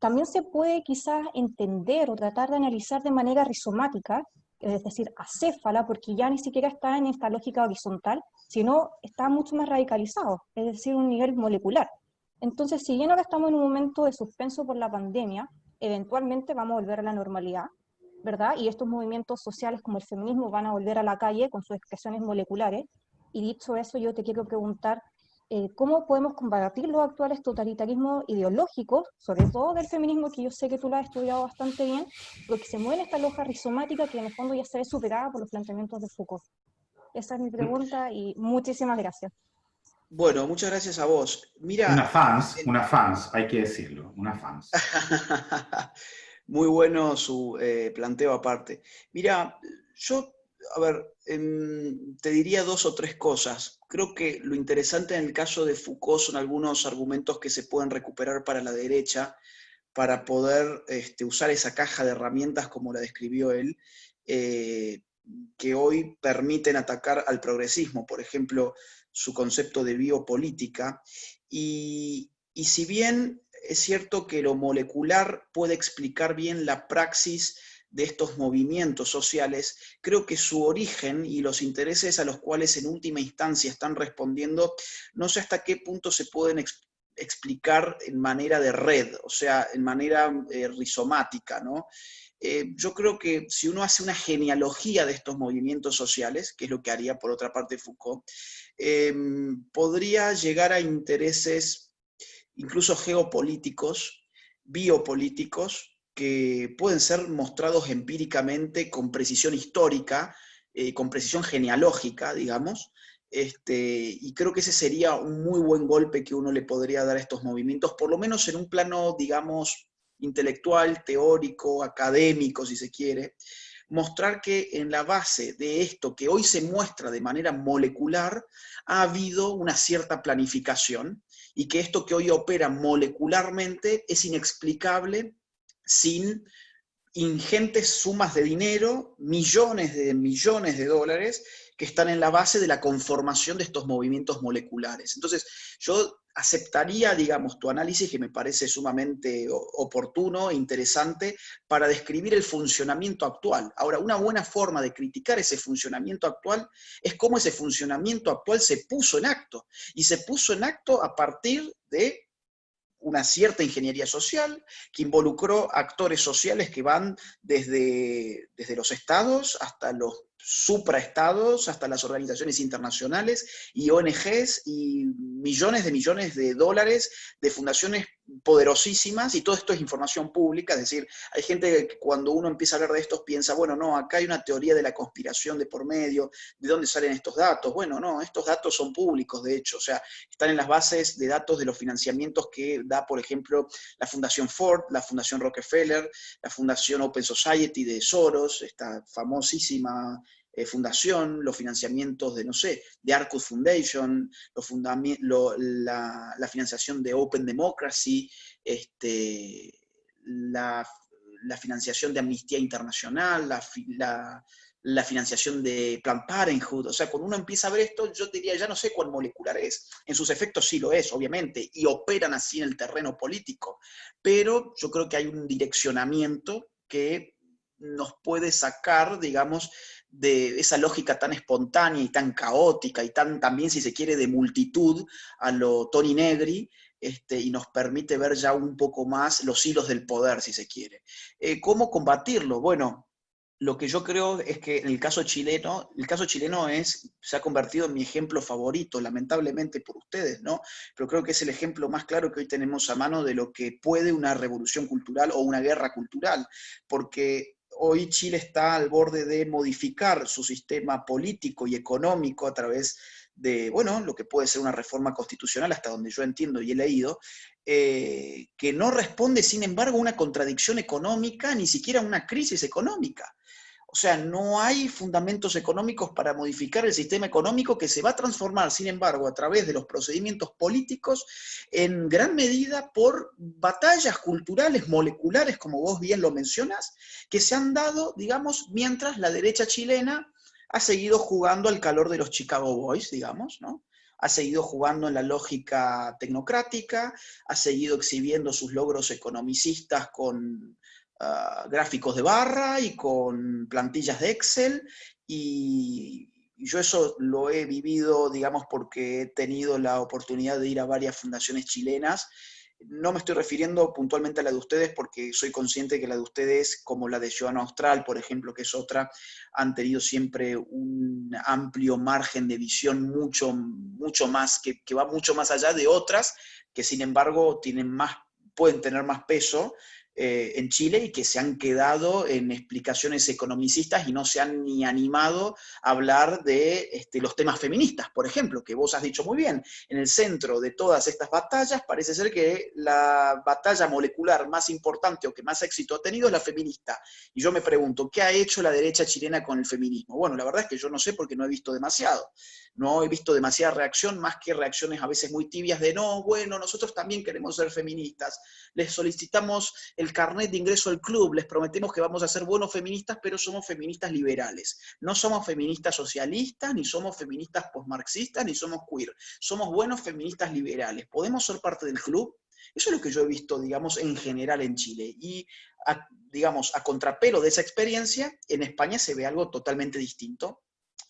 también se puede quizás entender o tratar de analizar de manera rizomática, es decir, acéfala, porque ya ni siquiera está en esta lógica horizontal, sino está mucho más radicalizado, es decir, un nivel molecular. Entonces, si bien ahora estamos en un momento de suspenso por la pandemia, eventualmente vamos a volver a la normalidad, ¿verdad? Y estos movimientos sociales como el feminismo van a volver a la calle con sus expresiones moleculares. Y dicho eso, yo te quiero preguntar, cómo podemos combatir los actuales totalitarismos ideológicos, sobre todo del feminismo, que yo sé que tú lo has estudiado bastante bien, porque se mueve en esta loja rizomática que en el fondo ya se ve superada por los planteamientos de Foucault. Esa es mi pregunta y muchísimas gracias. Bueno, muchas gracias a vos. Mira, Una fans, hay que decirlo, una fans. Muy bueno su planteo aparte. Mira, yo, a ver, te diría 2 o 3 cosas. Creo que lo interesante en el caso de Foucault son algunos argumentos que se pueden recuperar para la derecha, para poder usar esa caja de herramientas como la describió él, que hoy permiten atacar al progresismo. Por ejemplo, su concepto de biopolítica. Y si bien es cierto que lo molecular puede explicar bien la praxis de estos movimientos sociales, creo que su origen y los intereses a los cuales en última instancia están respondiendo, no sé hasta qué punto se pueden explicar en manera de red, o sea, en manera rizomática, ¿no? Yo creo que si uno hace una genealogía de estos movimientos sociales, que es lo que haría por otra parte Foucault, podría llegar a intereses incluso geopolíticos, biopolíticos, que pueden ser mostrados empíricamente con precisión histórica, con precisión genealógica, digamos, y creo que ese sería un muy buen golpe que uno le podría dar a estos movimientos, por lo menos en un plano, digamos, intelectual, teórico, académico, si se quiere, mostrar que en la base de esto que hoy se muestra de manera molecular, ha habido una cierta planificación, y que esto que hoy opera molecularmente es inexplicable sin ingentes sumas de dinero, millones de dólares, que están en la base de la conformación de estos movimientos moleculares. Entonces, yo aceptaría, digamos, tu análisis, que me parece sumamente oportuno e interesante, para describir el funcionamiento actual. Ahora, una buena forma de criticar ese funcionamiento actual es cómo ese funcionamiento actual se puso en acto, y se puso en acto a partir de una cierta ingeniería social que involucró actores sociales que van desde los estados hasta los supraestados, hasta las organizaciones internacionales y ONGs, y millones de dólares de fundaciones poderosísimas, y todo esto es información pública. Es decir, hay gente que cuando uno empieza a hablar de esto piensa, bueno, no, acá hay una teoría de la conspiración de por medio, ¿de dónde salen estos datos? Bueno, no, estos datos son públicos, de hecho, o sea, están en las bases de datos de los financiamientos que da, por ejemplo, la Fundación Ford, la Fundación Rockefeller, la Fundación Open Society de Soros, esta famosísima fundación, los financiamientos de, no sé, de Arcus Foundation, la financiación de Open Democracy, la financiación de Amnistía Internacional, la financiación de Planned Parenthood. O sea, cuando uno empieza a ver esto, yo diría, ya no sé cuál molecular es. En sus efectos sí lo es, obviamente, y operan así en el terreno político. Pero yo creo que hay un direccionamiento que nos puede sacar, digamos, de esa lógica tan espontánea y tan caótica y también, si se quiere, de multitud a lo Tony Negri, y nos permite ver ya un poco más los hilos del poder, si se quiere. ¿Cómo combatirlo? Bueno, lo que yo creo es que en el caso chileno se ha convertido en mi ejemplo favorito, lamentablemente por ustedes, ¿no? Pero creo que es el ejemplo más claro que hoy tenemos a mano de lo que puede una revolución cultural o una guerra cultural, porque hoy Chile está al borde de modificar su sistema político y económico a través de, bueno, lo que puede ser una reforma constitucional, hasta donde yo entiendo y he leído, que no responde, sin embargo, a una contradicción económica, ni siquiera a una crisis económica. O sea, no hay fundamentos económicos para modificar el sistema económico, que se va a transformar, sin embargo, a través de los procedimientos políticos, en gran medida por batallas culturales moleculares, como vos bien lo mencionas, que se han dado, digamos, mientras la derecha chilena ha seguido jugando al calor de los Chicago Boys, digamos, ¿no? Ha seguido jugando en la lógica tecnocrática, ha seguido exhibiendo sus logros economicistas con gráficos de barra y con plantillas de Excel, y yo eso lo he vivido, digamos, porque he tenido la oportunidad de ir a varias fundaciones chilenas, No me estoy refiriendo puntualmente a la de ustedes porque soy consciente de que la de ustedes, como la de Joana Austral, por ejemplo, que es otra, han tenido siempre un amplio margen de visión mucho más, que va mucho más allá de otras, que sin embargo pueden tener más peso en Chile y que se han quedado en explicaciones economicistas y no se han ni animado a hablar de los temas feministas, por ejemplo, que vos has dicho muy bien. En el centro de todas estas batallas parece ser que la batalla molecular más importante o que más éxito ha tenido es la feminista. Y yo me pregunto, ¿qué ha hecho la derecha chilena con el feminismo? Bueno, la verdad es que yo no sé porque no he visto demasiado. No he visto demasiada reacción, más que reacciones a veces muy tibias de no, bueno, nosotros también queremos ser feministas, les solicitamos el carnet de ingreso al club, les prometemos que vamos a ser buenos feministas, pero somos feministas liberales. No somos feministas socialistas, ni somos feministas postmarxistas, ni somos queer. Somos buenos feministas liberales. ¿Podemos ser parte del club? Eso es lo que yo he visto, digamos, en general en Chile. Y, digamos, a contrapelo de esa experiencia, en España se ve algo totalmente distinto,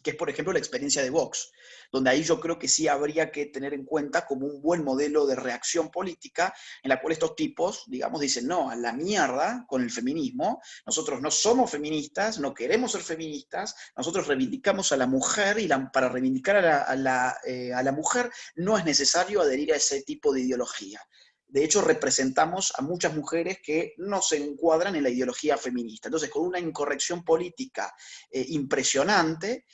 que es, por ejemplo, la experiencia de Vox, donde ahí yo creo que sí habría que tener en cuenta como un buen modelo de reacción política, en la cual estos tipos, digamos, dicen, no, a la mierda con el feminismo, nosotros no somos feministas, no queremos ser feministas, nosotros reivindicamos a la mujer, y para reivindicar a la mujer no es necesario adherir a ese tipo de ideología. De hecho, representamos a muchas mujeres que no se encuadran en la ideología feminista. Entonces, con una incorrección política impresionante,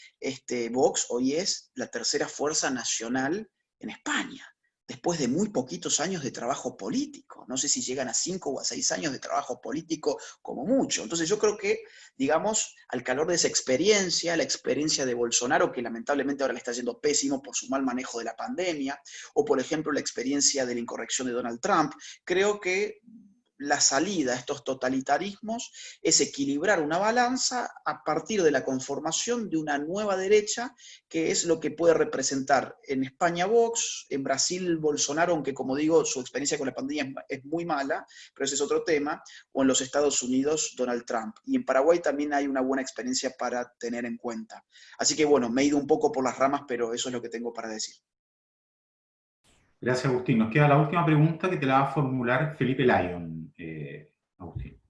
Vox hoy es la tercera fuerza nacional en España, después de muy poquitos años de trabajo político. No sé si llegan a 5 o a 6 años de trabajo político como mucho. Entonces yo creo que, digamos, al calor de esa experiencia, la experiencia de Bolsonaro, que lamentablemente ahora le está yendo pésimo por su mal manejo de la pandemia, o por ejemplo la experiencia de la incorrección de Donald Trump, creo que la salida a estos totalitarismos es equilibrar una balanza a partir de la conformación de una nueva derecha, que es lo que puede representar en España Vox, en Brasil Bolsonaro, aunque como digo, su experiencia con la pandemia es muy mala, pero ese es otro tema, o en los Estados Unidos Donald Trump. Y en Paraguay también hay una buena experiencia para tener en cuenta. Así que bueno, me he ido un poco por las ramas, pero eso es lo que tengo para decir. Gracias, Agustín. Nos queda la última pregunta que te la va a formular Felipe Lyon, Agustín.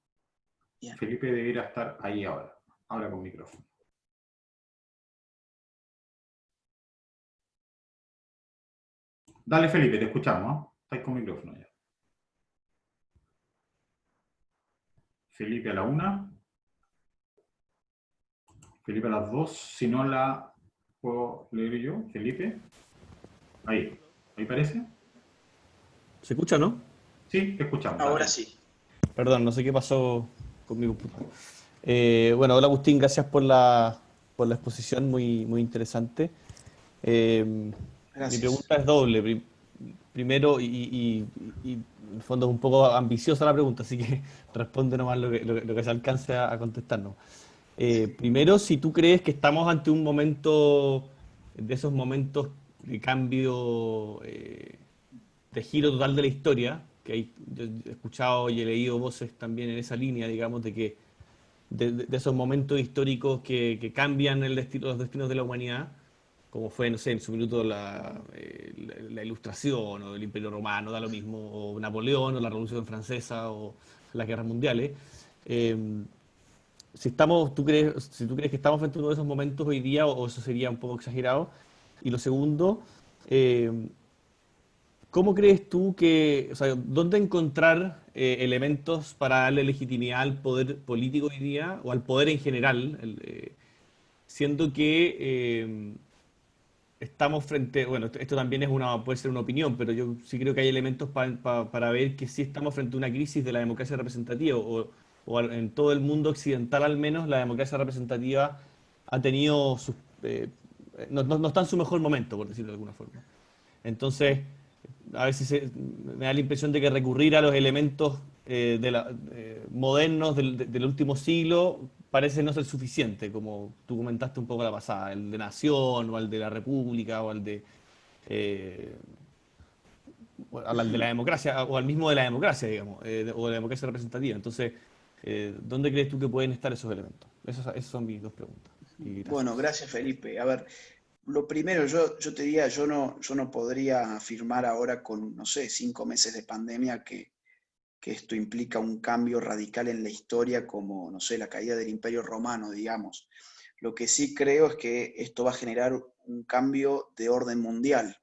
Bien. Felipe debería estar ahí ahora. Ahora con micrófono. Dale, Felipe, te escuchamos, ¿eh? Estáis con micrófono ya. Felipe a la 1. Felipe a las 2. Si no la puedo leer yo. Felipe. Ahí. ¿Ahí parece? ¿Se escucha, no? Sí, te escuchamos. Ahora dale. sí. Perdón, no sé qué pasó con mi computadora. Bueno, hola Agustín, gracias por la exposición, muy interesante. Mi Gracias. pregunta es doble. Primero, y en el fondo es un poco ambiciosa la pregunta, así que responde nomás lo que se alcance a contestarnos. Primero, si tú crees que estamos ante un momento, de esos momentos de cambio, de giro total de la historia, que yo he escuchado y he leído voces también en esa línea, digamos, de que de esos momentos históricos que cambian los destinos de la humanidad, como fue, no sé, en su minuto la Ilustración o el Imperio Romano, da lo mismo, o Napoleón o la Revolución Francesa o las guerras mundiales. Si tú crees que estamos frente a uno de esos momentos hoy día, o eso sería un poco exagerado. Y lo segundo, ¿cómo crees tú o sea, dónde encontrar elementos para darle legitimidad al poder político hoy día, o al poder en general, siendo que estamos bueno, esto también puede ser una opinión, pero yo sí creo que hay elementos para ver que sí estamos frente a una crisis de la democracia representativa, o en todo el mundo occidental al menos, la democracia representativa ha tenido no está en su mejor momento, por decirlo de alguna forma. Entonces, a veces me da la impresión de que recurrir a los elementos modernos del último siglo parece no ser suficiente, como tú comentaste un poco la pasada, el de nación, o el de la república, o al de la democracia, o al mismo de la democracia, digamos, o de la democracia representativa. Entonces, ¿dónde crees tú que pueden estar esos elementos? Esas son mis dos preguntas. Bueno, gracias Felipe. A ver, Lo primero, yo te diría, yo no podría afirmar ahora con, no sé, 5 meses de pandemia que esto implica un cambio radical en la historia como, no sé, la caída del Imperio Romano, digamos. Lo que sí creo es que esto va a generar un cambio de orden mundial.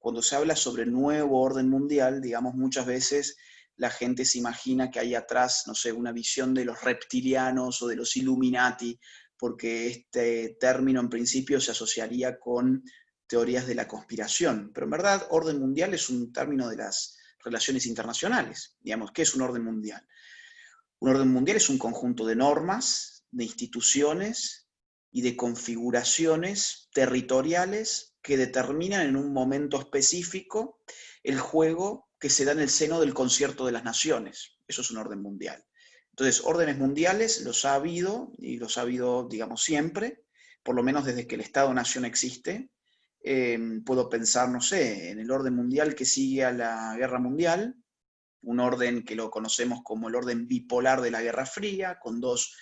Cuando se habla sobre nuevo orden mundial, digamos, muchas veces la gente se imagina que hay atrás, no sé, una visión de los reptilianos o de los Illuminati, porque este término en principio se asociaría con teorías de la conspiración. Pero en verdad, orden mundial es un término de las relaciones internacionales. Digamos, ¿qué es un orden mundial? Un orden mundial es un conjunto de normas, de instituciones y de configuraciones territoriales que determinan en un momento específico el juego que se da en el seno del concierto de las naciones. Eso es un orden mundial. Entonces, órdenes mundiales los ha habido, y los ha habido, digamos, siempre, por lo menos desde que el Estado-Nación existe. Puedo pensar, no sé, en el orden mundial que sigue a la Guerra Mundial, un orden que lo conocemos como el orden bipolar de la Guerra Fría, con dos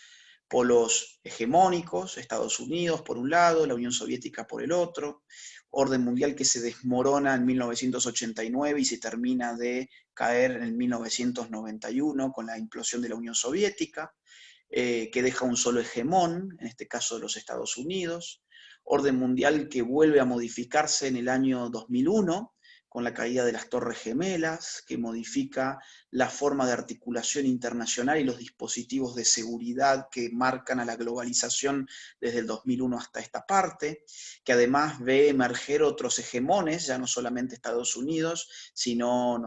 polos hegemónicos, Estados Unidos por un lado, la Unión Soviética por el otro, orden mundial que se desmorona en 1989 y se termina de caer en 1991 con la implosión de la Unión Soviética, que deja un solo hegemón, en este caso de los Estados Unidos, orden mundial que vuelve a modificarse en el año 2001, con la caída de las Torres Gemelas, que modifica la forma de articulación internacional y los dispositivos de seguridad que marcan a la globalización desde el 2001 hasta esta parte, que además ve emerger otros hegemones, ya no solamente Estados Unidos, sino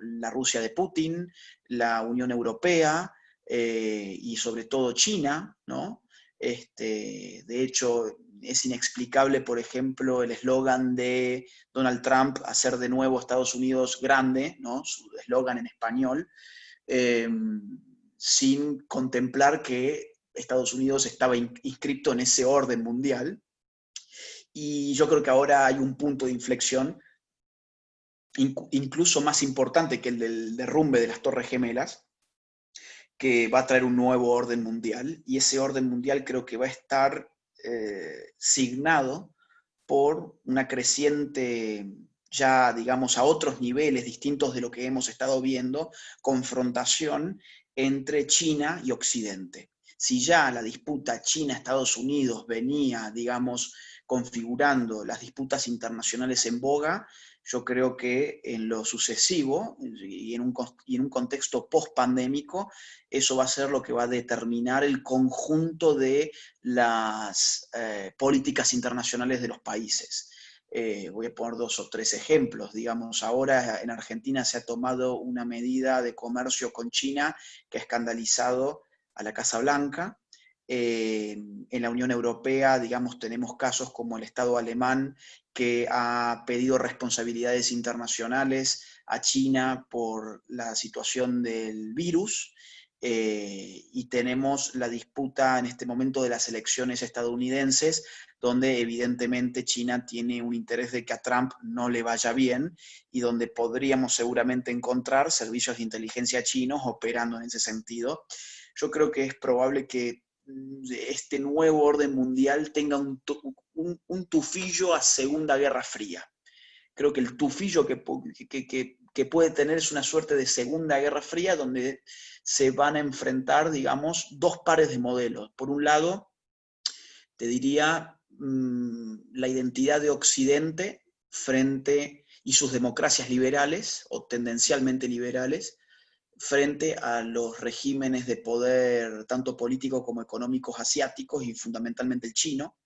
la Rusia de Putin, la Unión Europea, y sobre todo China, ¿no? De hecho, es inexplicable, por ejemplo, el eslogan de Donald Trump, hacer de nuevo Estados Unidos grande, ¿no? Su eslogan en español, sin contemplar que Estados Unidos estaba inscrito en ese orden mundial. Y yo creo que ahora hay un punto de inflexión, incluso más importante que el del derrumbe de las Torres Gemelas, que va a traer un nuevo orden mundial, y ese orden mundial creo que va a estar signado por una creciente, ya digamos a otros niveles distintos de lo que hemos estado viendo, confrontación entre China y Occidente. Si ya la disputa China-Estados Unidos venía, digamos, configurando las disputas internacionales en boga, yo creo que en lo sucesivo y en un contexto post-pandémico, eso va a ser lo que va a determinar el conjunto de las políticas internacionales de los países. Voy a poner 2 o 3 ejemplos. Digamos, ahora en Argentina se ha tomado una medida de comercio con China que ha escandalizado a la Casa Blanca. En la Unión Europea, digamos, tenemos casos como el Estado alemán que ha pedido responsabilidades internacionales a China por la situación del virus, y tenemos la disputa en este momento de las elecciones estadounidenses, donde evidentemente China tiene un interés de que a Trump no le vaya bien, y donde podríamos seguramente encontrar servicios de inteligencia chinos operando en ese sentido. Yo creo que es probable que este nuevo orden mundial tenga un tufillo a Segunda Guerra Fría. Creo que el tufillo que puede tener es una suerte de Segunda Guerra Fría, donde se van a enfrentar, digamos, 2 pares de modelos. Por un lado, te diría, la identidad de Occidente y sus democracias liberales, o tendencialmente liberales, frente a los regímenes de poder, tanto políticos como económicos asiáticos, y fundamentalmente el chino.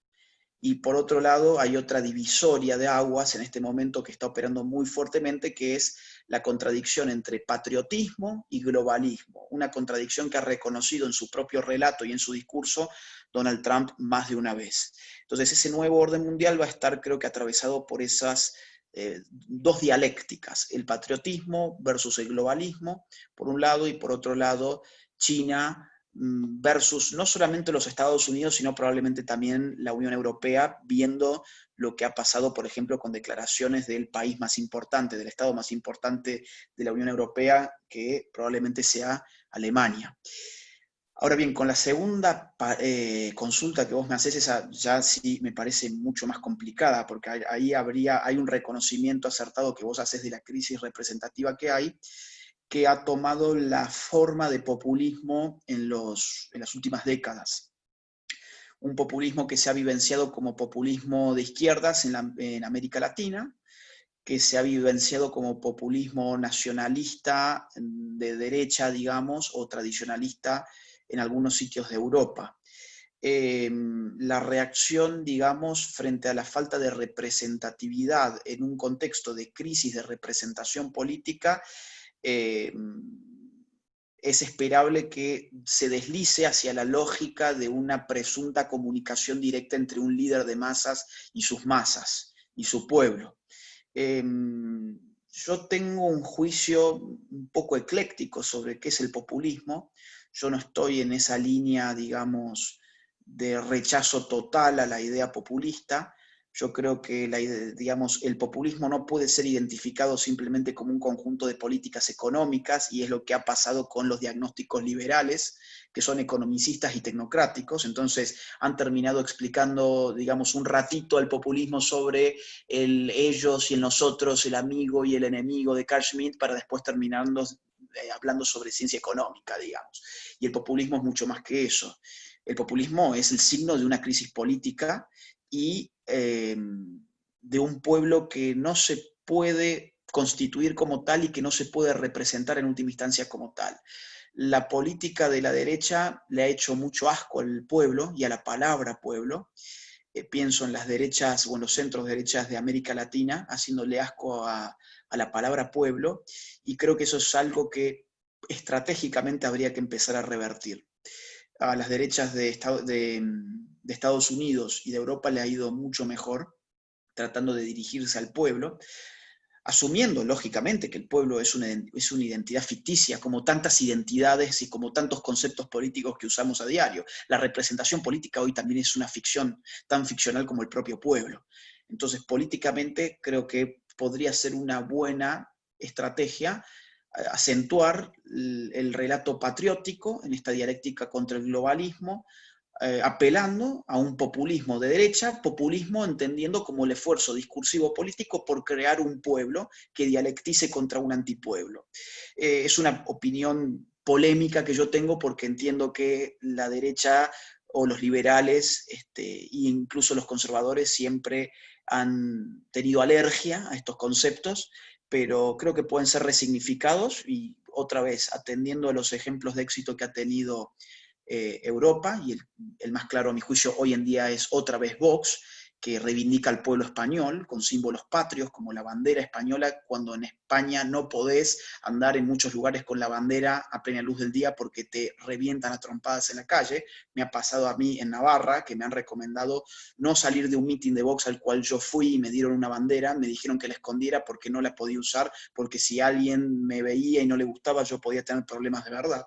Y por otro lado, hay otra divisoria de aguas en este momento que está operando muy fuertemente, que es la contradicción entre patriotismo y globalismo. Una contradicción que ha reconocido en su propio relato y en su discurso Donald Trump más de una vez. Entonces, ese nuevo orden mundial va a estar, creo que, atravesado por esas 2 dialécticas: el patriotismo versus el globalismo, por un lado, y por otro lado, China versus no solamente los Estados Unidos, sino probablemente también la Unión Europea, viendo lo que ha pasado, por ejemplo, con declaraciones del país más importante, del Estado más importante de la Unión Europea, que probablemente sea Alemania. Ahora bien, con la segunda consulta que vos me haces, esa ya sí me parece mucho más complicada, porque ahí hay un reconocimiento acertado que vos haces de la crisis representativa que ha tomado la forma de populismo en las últimas décadas. Un populismo que se ha vivenciado como populismo de izquierdas en América Latina, que se ha vivenciado como populismo nacionalista de derecha, digamos, o tradicionalista en algunos sitios de Europa. La reacción, digamos, frente a la falta de representatividad en un contexto de crisis de representación política, es esperable que se deslice hacia la lógica de una presunta comunicación directa entre un líder de masas y sus masas, y su pueblo. Yo tengo un juicio un poco ecléctico sobre qué es el populismo. Yo no estoy en esa línea, digamos, de rechazo total a la idea populista. Yo creo que digamos, el populismo no puede ser identificado simplemente como un conjunto de políticas económicas, y es lo que ha pasado con los diagnósticos liberales, que son economicistas y tecnocráticos. Entonces han terminado explicando, digamos, un ratito el populismo sobre el ellos y el nosotros, el amigo y el enemigo de Carl Schmitt, para después terminar hablando sobre ciencia económica, digamos. Y el populismo es mucho más que eso. El populismo es el signo de una crisis política y de un pueblo que no se puede constituir como tal y que no se puede representar en última instancia como tal. La política de la derecha le ha hecho mucho asco al pueblo y a la palabra pueblo. Pienso en las derechas o en los centros derechas de América Latina, haciéndole asco a la palabra pueblo, y creo que eso es algo que estratégicamente habría que empezar a revertir. A las derechas de Estados Unidos y de Europa le ha ido mucho mejor, tratando de dirigirse al pueblo, asumiendo lógicamente que el pueblo es una identidad ficticia, como tantas identidades y como tantos conceptos políticos que usamos a diario. La representación política hoy también es una ficción, tan ficcional como el propio pueblo. Entonces, políticamente creo que podría ser una buena estrategia acentuar el relato patriótico en esta dialéctica contra el globalismo, apelando a un populismo de derecha, populismo entendiendo como el esfuerzo discursivo político por crear un pueblo que dialectice contra un antipueblo. Es una opinión polémica que yo tengo, porque entiendo que la derecha o los liberales e incluso los conservadores siempre han tenido alergia a estos conceptos, pero creo que pueden ser resignificados y, otra vez, atendiendo a los ejemplos de éxito que ha tenido Europa, y el más claro a mi juicio hoy en día es otra vez Vox, que reivindica al pueblo español con símbolos patrios como la bandera española, cuando en España no podés andar en muchos lugares con la bandera a plena luz del día porque te revientan a trompadas en la calle. Me ha pasado a mí en Navarra, que me han recomendado no salir de un meeting de Vox al cual yo fui y me dieron una bandera, me dijeron que la escondiera porque no la podía usar, porque si alguien me veía y no le gustaba yo podía tener problemas de verdad.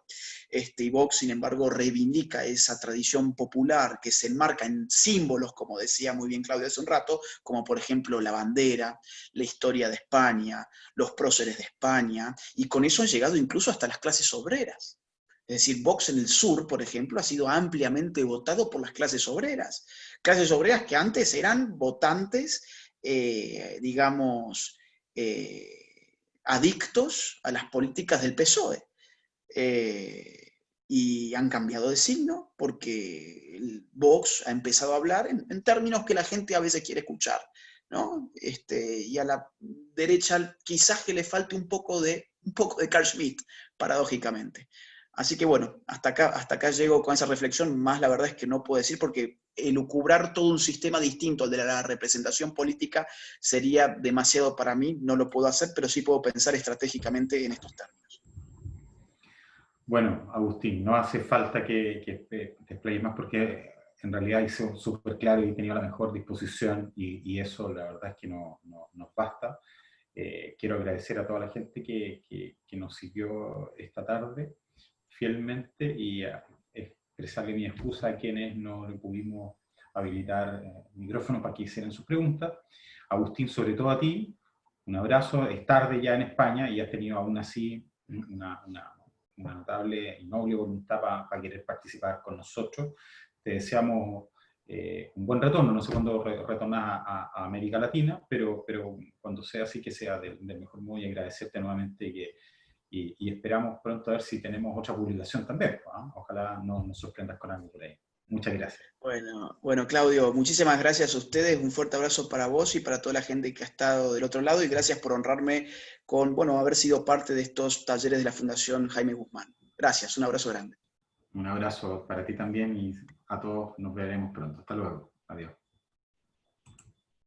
Y Vox, sin embargo, reivindica esa tradición popular que se enmarca en símbolos, como decía muy bien Claudio hace un rato, como por ejemplo la bandera, la historia de España, los próceres de España, y con eso han llegado incluso hasta las clases obreras. Es decir, Vox en el sur, por ejemplo, ha sido ampliamente votado por las clases obreras que antes eran votantes, digamos, adictos a las políticas del PSOE. Y han cambiado de signo porque el Vox ha empezado a hablar en términos que la gente a veces quiere escuchar, ¿no? Y a la derecha quizás que le falte un poco de Carl Schmitt, paradójicamente. Así que bueno, hasta acá llego con esa reflexión. Más la verdad es que no puedo decir, porque elucubrar todo un sistema distinto al de la representación política sería demasiado para mí, no lo puedo hacer, pero sí puedo pensar estratégicamente en estos términos. Bueno, Agustín, no hace falta que te explayes más, porque en realidad hice súper claro y he tenido la mejor disposición, y eso la verdad es que nos basta. Quiero agradecer a toda la gente que nos siguió esta tarde fielmente, y expresarle mi excusa a quienes no le pudimos habilitar el micrófono para que hicieran sus preguntas. Agustín, sobre todo a ti, un abrazo. Es tarde ya en España y has tenido aún así una una notable y noble voluntad para querer participar con nosotros. Te deseamos un buen retorno, no sé cuándo retornas a América Latina, pero cuando sea así, que sea del mejor modo, y agradecerte nuevamente y esperamos pronto a ver si tenemos otra publicación también. ¿No? Ojalá nos sorprendas con algo por ahí. Muchas gracias. Bueno, Claudio, muchísimas gracias a ustedes, un fuerte abrazo para vos y para toda la gente que ha estado del otro lado, y gracias por honrarme con, haber sido parte de estos talleres de la Fundación Jaime Guzmán. Gracias, un abrazo grande. Un abrazo para ti también, y a todos nos veremos pronto. Hasta luego.